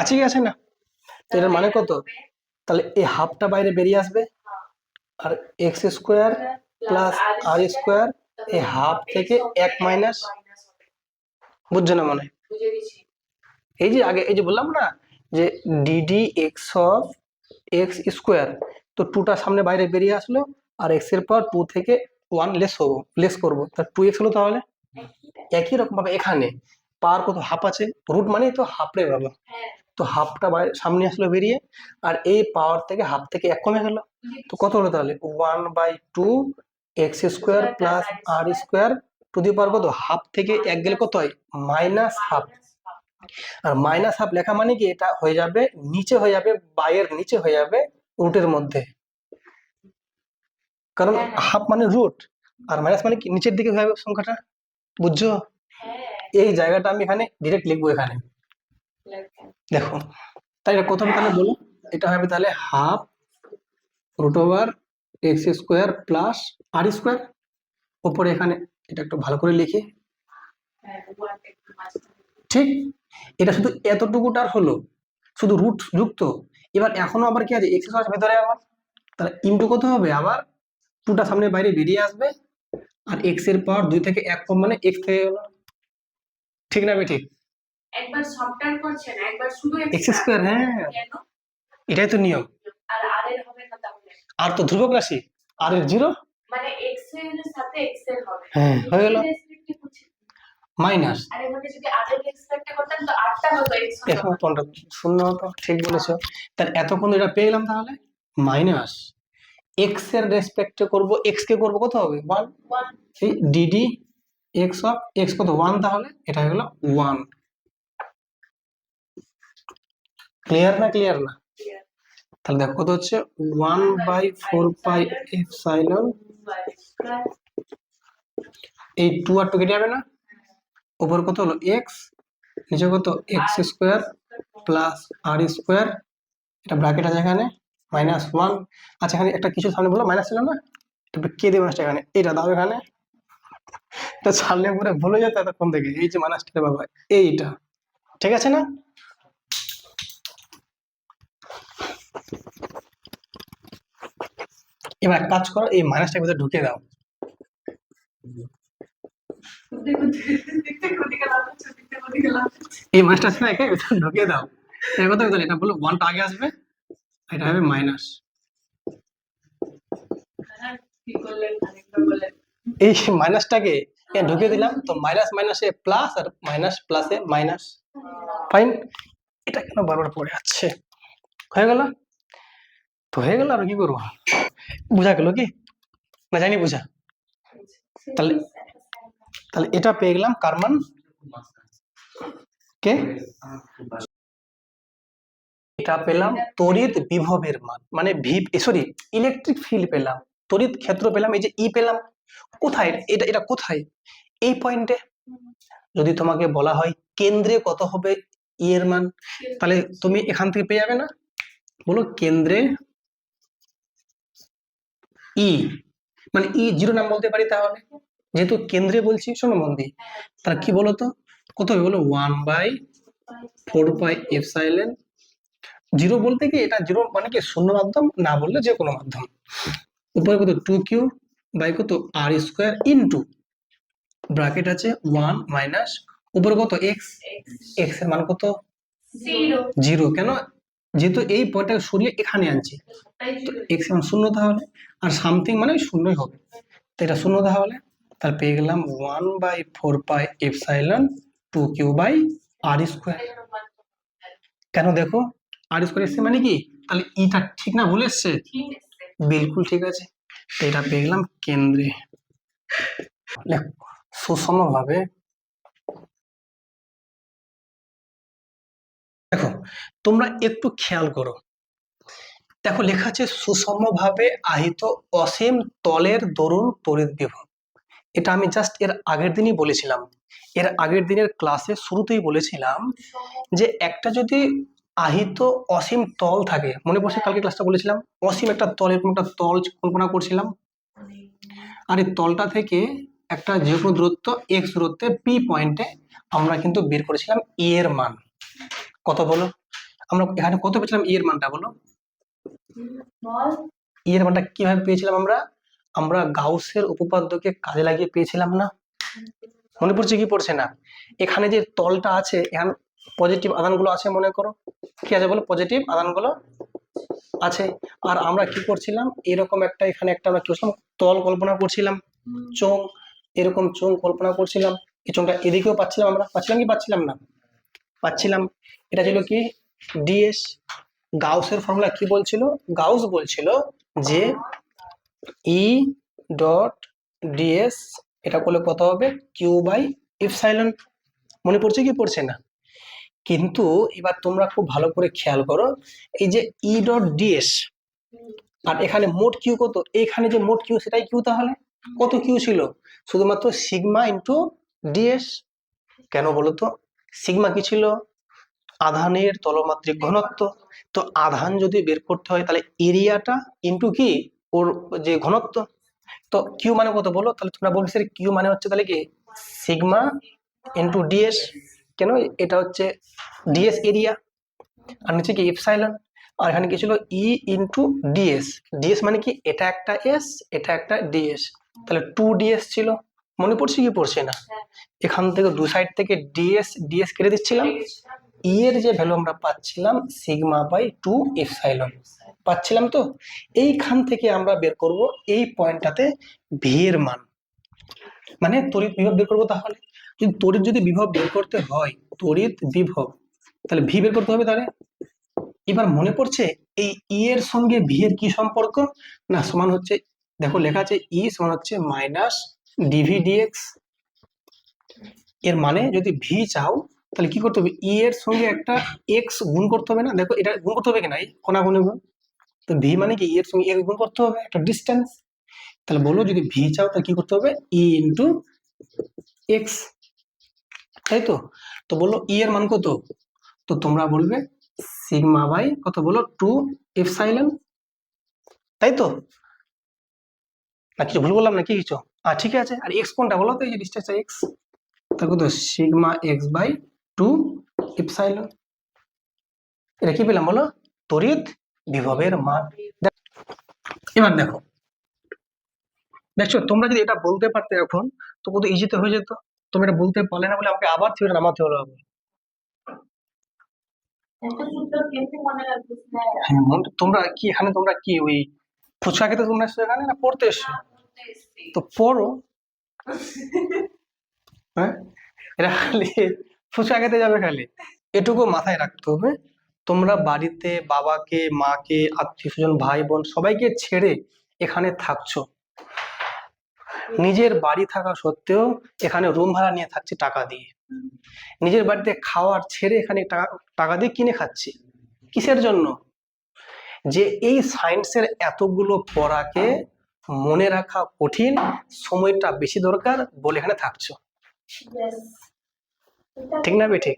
আছে কি আছে না? তো এর মানে কত, তাহলে এই হাফটা বাইরে বেরিয়ে আসবে, আর x square plus R square, এই হাফ থেকে এক মাইনাস, বুঝছো না মনে? বুঝে দিছি। এই যে আগে এই যে বললাম না যে DD x of x square, তো টুটা সামনে বাইরে বেরিয়ে আসলো, আর এক্স এর পর টু থেকে ওয়ান লেস করবো, তা টু এক্স হলো। তাহলে একই রকম ভাবে এখানে পাওয়ার কত, হাফ আছে, রুট মানেই তো হাফ রে বাবা, হ্যাঁ তো হাফটা সামনে আসলো বেরিয়ে, আর এই পাওয়ার থেকে হাফ থেকে এক কমে গেল, তো কত হলো তাহলে 1/2 X square plus R square to the power কত, হাফ থেকে এক গেলে কত হয়, মাইনাস হাফ। আর মাইনাস হাফ লেখা মানে কি, এটা হয়ে যাবে নিচে, হয়ে যাবে বাইয়ের নিচে, হয়ে যাবে রুটের মধ্যে, কারণ হাফ মানে রুট, আর মাইনাস মানে কি নিচের দিকে হয়ে যাবে সংখ্যাটা, বুঝছো? এই জায়গাটা আমি এখানে ডিরেক্ট লিখবো এখানে, দেখো তাই এটা কত হবে তাহলে বলো, এটা হবে তাহলে half root over x square plus R square, উপরে এখানে এটা একটু ভালো করে লিখি, ঠিক? এটা শুধু এতটুকুটার হলো, শুধু রুট যুক্ত, এবার এখনো আবার কি আছে, এক্স স্কোয়ার ভেতরে আবার, তাহলে ইন্টু কত হবে, আবার টুটা সামনে বাইরে বেরিয়ে আসবে, আর এক্স এর পাওয়ার 2 থেকে 1 কম মানে এক্স থেকে গেল, ঠিক না ঠিক? একবার সবটার করছেন, একবার শুধু এক্স স্কোয়ার, হ্যাঁ কেন? এটাই তো নিয়ম। আর আর এর হবে না তাহলে? আর তো ধ্রুবক রাশি, আর এর জিরো, মানে x এর সাথে x এর হবে। হ্যাঁ হয়ে গেল, রেসপেক্টিভ হচ্ছে মাইনাস, আর এর মধ্যে যদি আর এর রেসপেক্ট করতেন তো আটটা হতো x হতো। এখন কোনটা শূন্য হতো, ঠিক বলেছো। তাহলে এতক্ষণ এটা পেয়ে গেলাম, তাহলে মাইনাস এক্স এর রেসপেক্টে করব, এক্স কে করব কত হবে 1, 1 এই ডিডি এক্স অফ এক্স কত 1, তাহলে এটা হয়ে গেল 1। ক্লিয়ার না? ক্লিয়ার না? তাহলে দেখো কত হচ্ছে 1/4 পাই এপসাইলন, এই 2 আর 2 কেটে যাবে না, উপর কত হলো এক্স, নিচে কত x square plus R square, এটা ব্র্যাকেট আছে এখানে -1। আচ্ছা এখানে একটা কিছু সামনে বলো মাইনাস ছিল না, তারপরে কে দেবে মাইনাসটা এখানে, এটা দাও এখানে, এটা ছাড়লে পুরো ভুলে যেত এতক্ষণ থেকে, এই যে মাইনাসটা বাবা, এইটা ঠিক আছে না? এবার এক কাজ করো, এই মাইনাসটা ভিতরে ঢুকে দাও, এই মাইনাসটা আছে না, একে ভিতরে ঢুকিয়ে দাও, এই কথা বলতে এটা বলো 1টা আগে আসবে, এটা হবে মাইনাস, কি করলেন আরেকবার বলেন। এই মাইনাসটাকে ঢুকিয়ে দিলাম, তো মাইনাস মাইনাসে প্লাস, আর মাইনাস প্লাসে মাইনাস, ফাইন। এটা কেন বারবার পড়ে যাচ্ছে, হয়ে গেল, তো হয়ে গেল, আর কি করবো, বুঝা গেল কি না জানি, বুঝা? তাহলে তাহলে এটা পেয়ে গেলাম কার মান, কে, এটা পেলাম তড়িৎ বিভবের মান, মানে সরি ইলেকট্রিক ফিল্ড পেলাম, তড়িৎ ক্ষেত্র পেলাম, এই যে ই পেলাম, কোথায় এটা, এটা কোথায়, এই পয়েন্টে। যদি তোমাকে বলা হয় কেন্দ্রে কত হবে ই এর মান, তাহলে তুমি এখান থেকে পেয়ে যাবে না, বলো কেন্দ্রে ই, মানে ই জিরো নাম বলতে পারি, তাহলে যেহেতু কেন্দ্রে বলছি, শোনো মন দিয়ে, তাহলে কি বলতো কত হবে, বলো 1/4 পাই এপসাইলন, জিরো বলতে কি, এটা জিরো মানে কি শূন্য মাধ্যম, না বললে যে কোনো মাধ্যম, উপরে কত 2q বাই কত আর স্কোয়ার ইন্টু ব্র্যাকেট আছে 1 মাইনাস উপরে কত এক্স, এক্স এর মান কত 0, কেন, যেহেতু এই পয়েন্টটাকে সরিয়ে এখানে আনছি, তো এক্স এর মান 0, তাহলে আর সামথিং মানে শূন্যই হবে, তো এটা 0, তাহলে পেয়ে গেলাম 1/4 pi epsilon 2q by R square, কেন দেখো আর স্কোয়ার এসছে মানে কি, তাহলে ইটা ঠিক না ভুল এসছে, বিলকুল ঠিক আছে, তো এটা পেয়ে গেলাম কেন্দ্রে, সুষম ভাবে, দেখো তোমরা একটু খেয়াল করো, দেখো লেখা আছে সুষম ভাবে আহিত অসীম তলের দরুন তড়িৎ বিভব, এটা আমি জাস্ট এর আগের দিনই বলেছিলাম, এর আগের দিনের ক্লাসে শুরুতেই বলেছিলাম যে একটা যদি আহিত অসীম তল থাকে, মনে পড়ছে কালকে ক্লাসটা বলেছিলাম, অসীম একটা তল, এরকম একটা তল কল্পনা করছিলাম, আর এই তলটা থেকে একটা যে কোনো দূরত্ব এক্স দূরত্বে পি পয়েন্টে আমরা কিন্তু বের করেছিলাম ই এর মান, কত বলো, আমরা এখানে কত পেয়েছিলাম ই এর মানটা বলো, ই এর মানটা কিভাবে পেয়েছিলাম আমরা? আমরা গাউসের উপপাদ্যকে কাজে লাগিয়ে পেয়েছিলাম না? মনে পড়ছে কি পড়ছে না? এখানে যে তলটা আছে, এখানে পজিটিভ আধানগুলো আছে, মনে করো কি আছে বলো, পজিটিভ আধানগুলো আছে। আর আমরা কি করছিলাম, এরকম একটা এখানে একটা আমরা কি করছিলাম, তল কল্পনা করছিলাম, চোঙ, এরকম চোঙ কল্পনা করছিলাম। এই চোঙটা এদিকেও পাচ্ছিলাম, আমরা পাচ্ছিলাম কি পাচ্ছিলাম না? পাচ্ছিলাম। এটা ছিল কি, ডিএস। গাউসের ফর্মুলা কি বলছিল? গাউস বলছিল যে ই ডট ডিএস এটা করলে কত হবে, কিউ বাই ইপসাইলন। মনে পড়ছে কি পড়ছে না? কিন্তু এবার তোমরা খুব ভালো করে খেয়াল করো, এই যে ই ডট ডিএস আর এখানে মোট কিউ কত, এইখানে যে মোট কিউ সেটাই কিউ, তাহলে কত কিউ ছিল? শুধুমাত্র সিগমা ইন্টু ডিএস। কেন বলো তো? সিগমা কি ছিল? আধানের তলমাত্রিক ঘনত্ব। তো আধান যদি বের করতে হয় তাহলে এরিয়াটা ইন্টু কি, ওর যে ঘনত্ব। তো কিউ মানে কত বলো? তাহলে তোমরা বলবে স্যার কিউ মানে হচ্ছে তাহলে কি সিগমা ইন্টু ডিএস। কেন? এটা হচ্ছে ডিএস এরিয়া, আর নিচে কি এপসাইলন। আর এখানে কি ছিল, ই ইন্টু ডিএস। ডিএস মানে কি, এটা একটা এস, এটা একটা ডিএস, তাহলে 2 ডিএস ছিল। মনে পড়ছে কি পড়ছে না? এখান থেকে দু সাইড থেকে ডিএস ডিএস কেটে দিচ্ছিলাম। ই এর যে ভ্যালু আমরা পাচ্ছিলাম সিগমা বাই 2 এপসাইলন পাচ্ছিলাম। তো এইখান থেকে আমরা বের করব এই পয়েন্টটাতে ভি এর মান, মানে তড়িৎ বিভব বের করবো। তাহলে যদি বিভব বের করতে হয়, তড়িৎ বিভব, তাহলে ভি বের করতে হবে। তাহলে এবার মনে পড়ছে এই ই এর সঙ্গে ভি এর কি সম্পর্ক? না, সমান হচ্ছে, দেখো লেখা আছে ই সমান হচ্ছে মাইনাস ডিভি ডিএক্স। এর মানে যদি ভি চাও তাহলে কি করতে হবে, ই এর সঙ্গে একটা এক্স গুণ করতে হবে না? দেখো এটা গুণ করতে হবে কিনা, এই কোনাগুনি গুণ। তো ভি মানে কি, ই এর সঙ্গে এক্স গুণ করতে হবে, একটা ডিস্টেন্স। তাহলে বলো যদি ভি চাও তাহলে কি করতে হবে, ই ইন্টু এক্স, তাই তো? তো বলো ই এর মান কত? তো তোমরা বলবে সিগমা বাই কত বলো, 2 এপসাইলন, তাই তো? না কিছু ভুল বললাম না কি কিছু? ঠিক আছে। আর এক্স কোনটা বলো তো, এই যে ডিস্টেন্স এক্স, তার কত, সিগমা এক্স বাই 2 এপসাইলন। এটা কি পেলাম বলো, তড়িৎ বিভবের মান। এবার দেখো, দেখছো তোমরা যদি এটা বলতে পারতে এখন তো কত ইজিতে হয়ে যেত। তুমি এটা বলতে পারলে না বলে আমাকে আবার থিওরি নামাতে হলো আবার। একটা সূত্র কেমনে মনে রাখছিস না? হ্যাঁ, তোমরা কি এখানে, তোমরা কি ওই ফুচকা খেতে তোমরা এসছো এখানে, না পড়তে এসছো? তো পড়ো। হ্যাঁ, এটা খালি ফুচকা খেতে যাবে খালি, এটুকু মাথায় রাখতে হবে। তোমরা বাড়িতে বাবাকে, মাকে, আত্মীয় স্বজন, ভাই বোন সবাইকে ছেড়ে এখানে থাকছো, নিজের বাড়ি থাকা সত্ত্বেও এখানে রুম ভাড়া নিয়ে থাকছি টাকা দিয়ে। নিজের বাড়িতে খাওয়ার ছেড়ে এখানে টাকা দিয়ে কিনে খাচ্ছি। কিসের জন্য? যে এই সায়েন্সের এতগুলো পড়াকে মনে রাখা কঠিন, সময়টা বেশি দরকার বলে এখানে থাকছো। Yes. ঠিক না বেঠিক?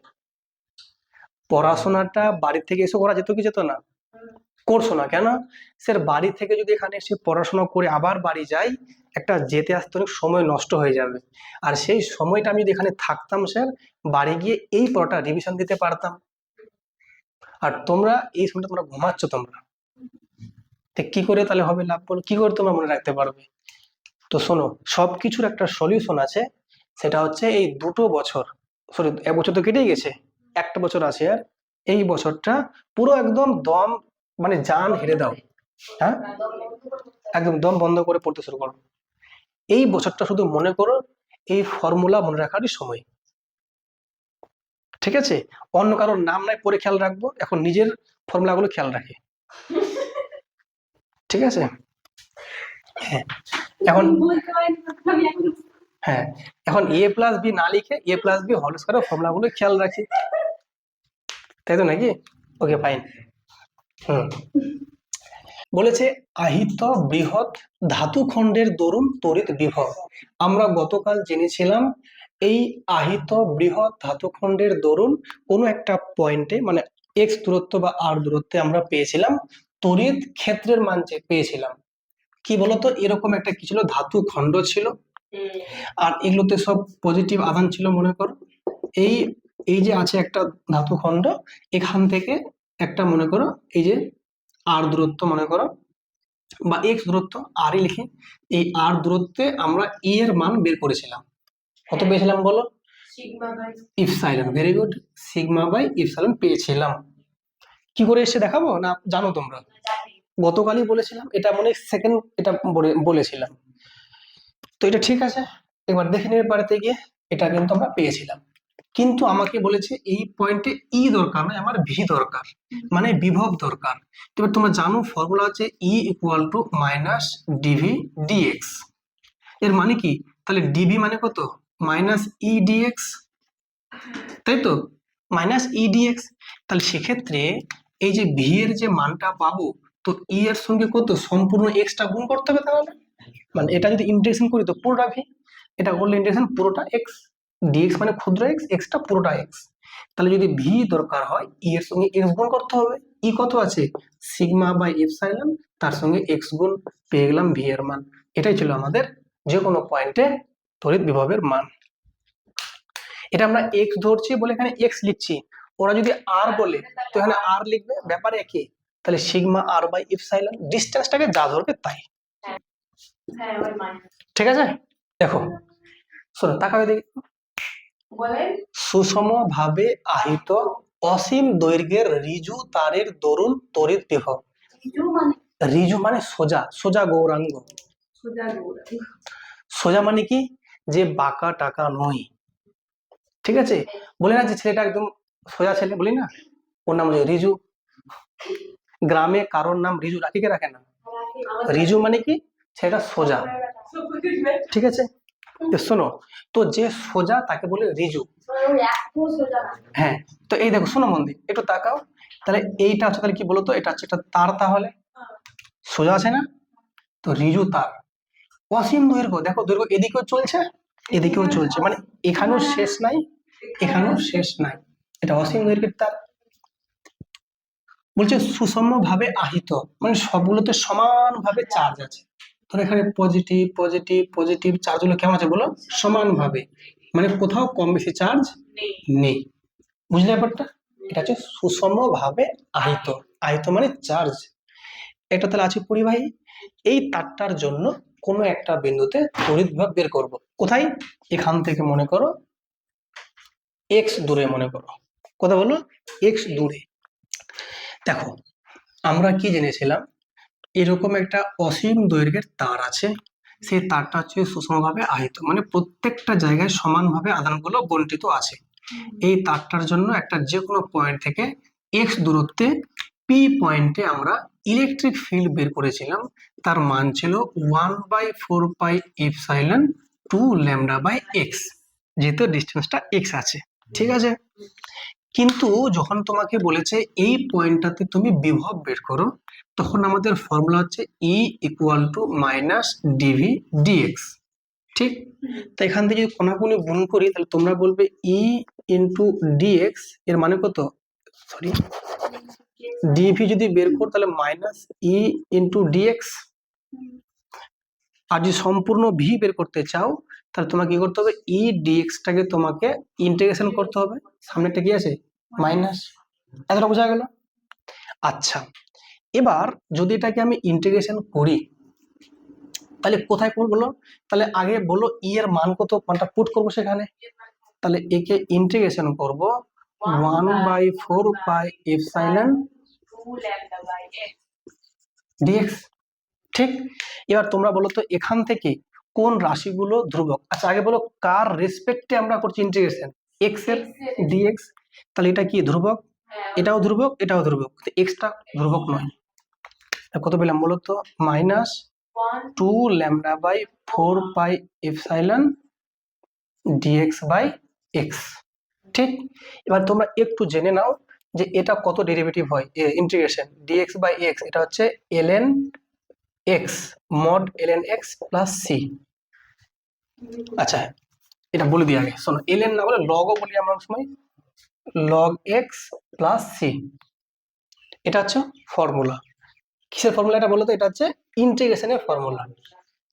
পড়াশোনাটা বাড়ি থেকে এসে করা যেত কি যেত না? করছো না কেন? স্যার বাড়ি থেকে যদি এখানে এসে পড়াশোনা করে আবার বাড়ি যাই, একটা যেতে আসতে অনেক সময় নষ্ট হয়ে যাবে। আর সেই সময়টা আমি যদি এখানে থাকতাম স্যার, বাড়ি গিয়ে এই পড়াটা রিভিশন দিতে পারতাম। আর তোমরা এই সময়টা তোমরা ঘুমাচ্ছ, তোমরা তো কি করে তাহলে হবে লাভ বলো, কি করে তোমরা মনে রাখতে পারবে? তো শোনো, সবকিছুর একটা সলিউশন আছে, সেটা হচ্ছে এই 2 বছর, সরি 1 বছর তো কেটেই গেছে, একটা বছর আছে। আর এই বছরটা পুরো একদম দম, মানে জান হেরে দাও। হ্যাঁ, একদম দম বন্ধ করে পড়তে শুরু করো। এই বছরটা শুধু মনে করো এই ফর্মুলা মনে রাখারই সময়। ঠিক আছে? অন্য কারোর নাম নাই পরে খেয়াল রাখবো, এখন নিজের ফর্মুলাগুলো খেয়াল রাখি। ঠিক আছে? হ্যাঁ, এখন হ্যাঁ, এখন এ প্লাস বি না লিখে এ প্লাস বি হোল স্কয়ারের ফর্মুলাগুলো খেয়াল রাখি, তাই তো নাকি? Okay fine. বলেছে আহিত বৃহৎ ধাতু খণ্ডের দরুন তড়িৎ বিভব। আমরা গতকাল জেনেছিলাম এই আহিত বৃহৎ ধাতু খণ্ডের দরুন কোনো একটা পয়েন্টে, মানে এক্স দূরত্ব বা আর দূরত্বে আমরা পেয়েছিলাম তড়িৎ ক্ষেত্রের মান পেয়েছিলাম। কি বলতো, এরকম একটা কি ছিল, ধাতু খণ্ড ছিল, আর এগুলোতে সব পজিটিভ আধান ছিল। মনে করো এই এই যে আছে একটা ধাতু খণ্ড, এখান থেকে একটা মনে করো এই যে আর দূরত্ব মনে করো বা এক্স দূরত্ব আর লিখি, এই আর দূরত্বে আমরা ই এর মান বের করেছিলাম। কত পেয়েছিলাম বলো? Sigma by epsilon. Very good, sigma by epsilon পেয়েছিলাম। কি করে এসে দেখাবো না জানো তোমরা? জানি। গতকালই বলেছিলাম, এটা মনে সেকেন্ড এটা বলেছিলাম। তো এটা ঠিক আছে, এবার দেখে নেবে বাড়িতে গিয়ে, এটা কিন্তু আমরা পেয়েছিলাম। কিন্তু আমাকে বলেছে এই পয়েন্টে ই দরকার নয়, আমার ভি দরকার, মানে বিভব দরকার। এবার তোমরা জানো ফর্মুলা হচ্ছে E equal to minus dV dx. এর মানে কি? তাহলে ডিভি মানে কত? মাইনাস ই ডিএক্স, তাই তো? Minus E dx. তাহলে সেক্ষেত্রে এই যে ভি এর যে মানটা পাবো, তো ই এর সঙ্গে কত সম্পূর্ণ এক্সটা গুণ করতে হবে। তাহলে মানে এটা যদি ইন্টিগ্রেশন করি তো পুরোটা ভি, এটা করলে ইন্টিগ্রেশন পুরোটা এক্স, ডিএক্স মানে ক্ষুদ্র এক্স, এক্সটা পুরোটা এক্স। তাহলে যদি ভি দরকার হয় ই এর সঙ্গে এক্স গুণ করতে হবে। ই কত আছে? সিগমা বাই এপসাইলন, তার সঙ্গে এক্স গুণ, পেয়ে গেলাম ভি এর মান। এটাই ছিল আমাদের যে কোনো পয়েন্টে তড়িৎ বিভবের মান। এটা আমরা এক্স ধরছি বলে এখানে এক্স লিখছি, ওরা যদি আর বলে তো এখানে আর লিখবে, ব্যাপার একই। তাহলে সিগমা আর বাই এপসাইলন, ডিসটেন্সটাকে যা ধরবে তাই। হ্যাঁ ওই মাইনাস। ঠিক আছে, দেখো শোনো তাকাবে দেখি। বলেন। সুষম ভাবে আহিত অসীম দৈর্ঘ্যের ঋজু তারের দরুন তড়িৎ বিভব। ঋজু মানে? ঋজু মানে সোজা, সোজা গৌরাঙ্গ। সোজা গৌরাঙ্গ। সোজা মানে কি? যে বাঁকা টাকা নয়। ঠিক আছে, বলি না যে ছেলেটা একদম সোজা ছেলে, বলি না, ওর নাম হচ্ছে রিজু। গ্রামে কারোর নাম রিজু রাখি কে রাখে না? রিজু মানে কি? ছেলেটা সোজা। ঠিক আছে, তো শোনো, তো যে সোজা তাকে বলে রিজু। হ্যাঁ, তো এই দেখো শোনো মন দিয়ে একটু তাকাও। তাহলে এইটা হচ্ছে তাহলে কি বলতো, এটা হচ্ছে একটা তার, তাহলে সোজা আছে না? তো রিজু তার, অসীম দৈর্ঘ্য, দেখো দৈর্ঘ্য এদিকেও চলছে এদিকেও চলছে, মানে এখানেও শেষ নাই এখানেও শেষ নাই, এটা অসীম দৈর্ঘ্যের তার। বলছে সুষম ভাবে আহিত, মানে সবগুলোতে সমান ভাবে চার্জ আছে। ধরো এখানে পজিটিভ পজিটিভ পজিটিভ চার্জ গুলো কেমন আছে বলো? সমান ভাবে, মানে কোথাও কম বেশি চার্জ নেই। বুঝলে ব্যাপারটা? এটা হচ্ছে সুষম ভাবে আহিত। আহিত মানে চার্জ। এটা তাহলে আছে পরিবাহী। এই তারটার জন্য কোনো একটা বিন্দুতে তড়িৎ বিভব বের করব। কোথায়? এখান থেকে মনে করো এক্স দূরে, মনে করো কথা বলো এক্স দূরে। দেখো আমরা কি জেনেছিলাম, এরকম একটা অসীম দৈর্ঘ্যের তার আছে, সেই তারটা হচ্ছে সুষমভাবে আহিত, মানে প্রত্যেকটা জায়গায় সমানভাবে আধানগুলো বন্টিত আছে। এই তারটার জন্য একটা যে কোনো পয়েন্ট থেকে এক্স দূরত্বে পি পয়েন্টে আমরা ইলেকট্রিক ফিল্ড বের করেছিলাম, তার মান ছিল 1/4 pi epsilon 2 lambda by x, যেহেতু ডিস্টেন্সটা এক্স আছে। ঠিক আছে, কিন্তু যখন তোমাকে বলেছে এই পয়েন্টটাতে তুমি বিভব বের করো, তখন আমাদের ফর্মুলা হচ্ছে E equal to minus dV dx. ঠিক, তো এখান থেকে যদি কোনাকুনি গুণ করি তাহলে তোমরা বলবে ই ইন্টু ডিএক্স এর মানে কত, সরি ডিভি যদি বের করো তাহলে মাইনাস ই ইন্টু ডিএক্স। আর যদি সম্পূর্ণ ভি বের করতে চাও তাহলে তোমাকে কি করতে হবে, ই ডিএক্স টাকে তোমাকে ইন্টিগ্রেশন করতে হবে, সামনেটা কি আছে মাইনাস। এতটা বোঝা গেল? আচ্ছা, এবার যদি এটাকে আমি ইন্টিগ্রেশন করি তাহলে কোথায় করব বলো? তাহলে আগে বলো ই এর মান কত, মানটা পুট করবো সেখানে। তাহলে একে ইন্টিগ্রেশন করব 1/4 পাই এপসাইলন ডিএক্স। ঠিক, এবার তোমরা বলো তো এখান থেকে কোন রাশিগুলো ধ্রুবক? আচ্ছা আগে বলো কার রেসপেক্টে আমরা করছি ইন্টিগ্রেশন? এক্স এর ডিএক্স। তাহলে এটা কি ধ্রুবক? এটাও ধ্রুবক এটাও ধ্রুবক, এক্সটা ধ্রুবক নয়। কত পেলাম বলো তো? Minus 2 lambda by 4 pi epsilon dx by x. ঠিক, এবার তোমরা একটু জেনে নাও যে এটা কত ডেরিভেটিভ হয় ইন্টিগ্রেশন ডিএক্স বাই এক্স, এটা হচ্ছে ln x mod ln x plus C. আচ্ছা এটা বলে দিই আগে, শোনো ln না বলে লগও বলি আমরা সময়, log x প্লাস সি, এটা হচ্ছে ফর্মুলা। কিসের ফর্মুলা এটা বলো তো? এটা হচ্ছে ইন্টিগ্রেশনের ফর্মুলা।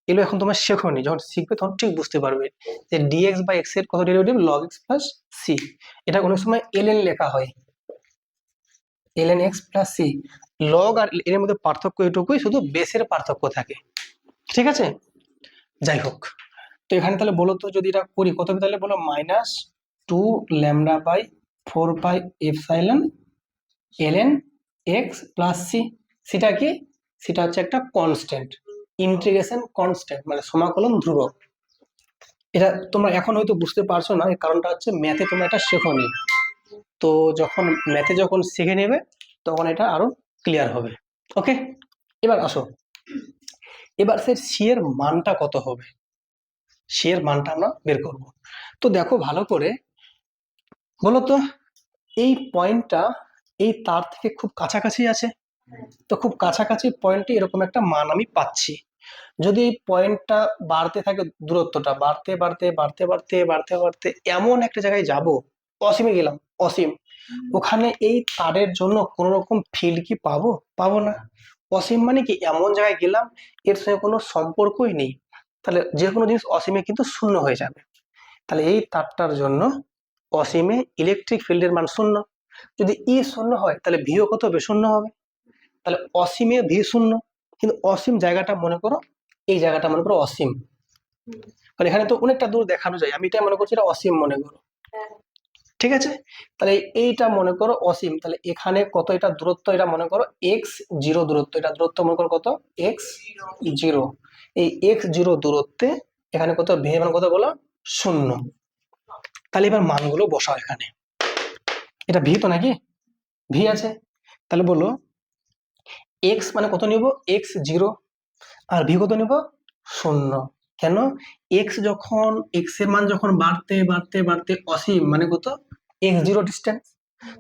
এগুলো এখন তোমরা শেখোনি, যখন শিখবে তখন ঠিক বুঝতে পারবে যে ডিএক্স বাই এক্স এর কত derivative, log x plus C. এটা অনেক সময় ln লেখা হয়, ln x plus C. Log আর এর মধ্যে পার্থক্য এটুকুই, শুধু বেসের পার্থক্য থাকে, ঠিক আছে। যাই হোক, তো এখানে তাহলে বলো তো, যদি এটা করি কত হবে, তাহলে বলো -2λ/4πε ln x প্লাস সি। সেটা কি, সেটা হচ্ছে একটা কনস্ট্যান্ট, ইন্টিগ্রেশন কনস্ট্যান্ট, মানে সমাকলন ধ্রুবক। এটা তোমরা এখন হয়তো বুঝতে পারছো না, এর কারণটা হচ্ছে ম্যাথে তোমরা এটা শেখোনি। তো যখন ম্যাথে যখন শিখে নেবে তখন এটা আরো ক্লিয়ার হবে। ওকে, এবার আসো, এবার সে সি এর মানটা কত হবে, সি এর মানটা আমরা বের করব। তো দেখো ভালো করে, বলো তো এই পয়েন্টটা এই তার থেকে খুব কাছাকাছি আছে, তো খুব কাছাকাছি পয়েন্টে এরকম একটা মান আমি পাচ্ছি। যদি এই পয়েন্টটা বাড়তে থাকে, দূরত্বটা বাড়তে বাড়তে বাড়তে বাড়তে বাড়তে বাড়তে এমন একটা জায়গায় যাব, অসীমে গেলাম, অসীম, ওখানে এই তারের জন্য কোন রকম ফিল্ড কি পাবো? পাবো না। অসীম মানে কি, এমন জায়গায় গেলাম এর সঙ্গে কোনো সম্পর্কই নেই, তাহলে যে কোনো জিনিস অসীমে কিন্তু শূন্য হয়ে যাবে। তাহলে এই তারটার জন্য অসীমে ইলেকট্রিক ফিল্ডের মান শূন্য। যদি ই শূন্য হয় তাহলে ভিও কত হবে? শূন্য হবে। তাহলে অসীমে ভি শূন্য, কিন্তু অসীম জায়গাটা মনে করো, এই জায়গাটা মনে করো অসীম, কারণ এখানে তো অনেকটা দূর দেখানো যায়, আমি এটা মনে করছি এটা অসীম মনে করো, ঠিক আছে। তাহলে এইটা মনে করো অসীম, তাহলে এখানে কত এটা দূরত্ব, এটা মনে করো x0 দূরত্ব, এটা দূরত্ব মনে করো কত, x0। এই x0 দূরত্বে এখানে কত, ভি মান কত বলো? শূন্য। তাহলে এবার মানগুলো বসাও এখানে, এটা ভি তো নাকি, ভি আছে, তাহলে বলো x মানে কত নিব, x0, আর ভি কত নিব? শূন্য। কেন? x যখন, x এর মান যখন বাড়তে বাড়তে বাড়তে অসীম, মানে কত, x0 ডিস্টেন্স,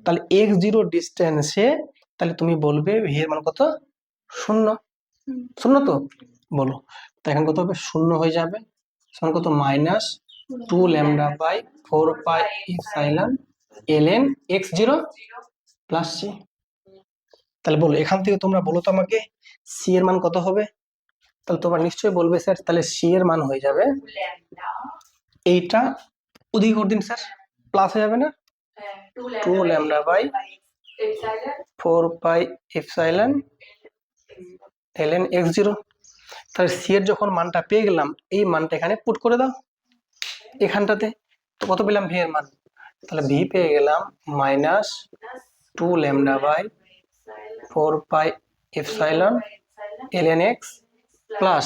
তাহলে x0 ডিস্টেন্সে তাহলে তুমি বলবে ভি এর মান কত? শূন্য। শূন্য তো বলো, তো এখন কত হবে? শূন্য হয়ে যাবে, সমান কত, -2λ/4πε ln x0 প্লাস সি। তাহলে বলো এখান থেকে তোমরা বলো তো আমাকে সি এর মান কত হবে? তাহলে তোমরা নিশ্চয়ই বলবে স্যার তাহলে সি এর মান হয়ে যাবে এইটা, ওদিকে করে দিন স্যার, প্লাস হয়ে যাবে না, 2λ/4πε ln x0। তাহলে সি এর যখন মানটা পেয়ে গেলাম, এই মানটা এখানে পুট করে দাও এখানটাতে, তো কত পেলাম ভি এর মান? তাহলে ভি পেয়ে গেলাম -2λ/4πε ln x প্লাস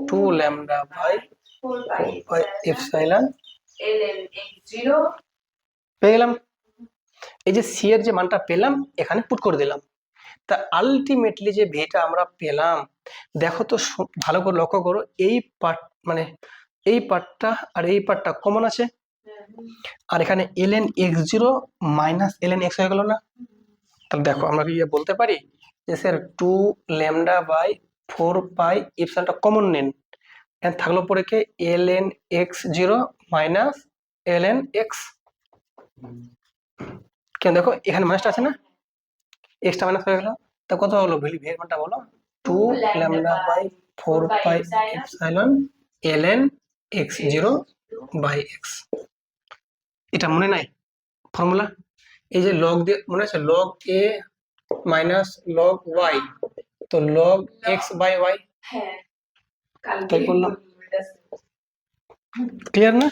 2λ/4πε পেয়ে গেলাম। এই যে সি এর যে মানটা পেলাম এখানে পুট করে দিলাম, তা আলটিমেটলি যে ভিটা আমরা পেলাম, দেখো তো ভালো করে লক্ষ্য করো, এই পার্ট মানে এই পার্টটা আর এই পার্টটা কমন আছে, আর এখানে ln x0 minus ln x হয়ে গেল না। তাহলে দেখো আমরা কি বলতে পারি যে স্যার 2λ/4πε কমন নেন, এখানে থাকলো পরে কে, ln x0 minus ln x। কেন দেখো এখানে মাইনাসটা আছে না, এক্সট্রা মাইনাস হয়ে গেল, তা কত হলো ভি এর মানটা বলো? 2λ/4πε ln x0/x। এটা মনে নাই ফর্মুলা? এই যে লগ দিয়ে মনে আছে, লগ এ মাইনাস লগ ওয়াই, তো লগ x/y, তাই করলাম। ক্লিয়ার না?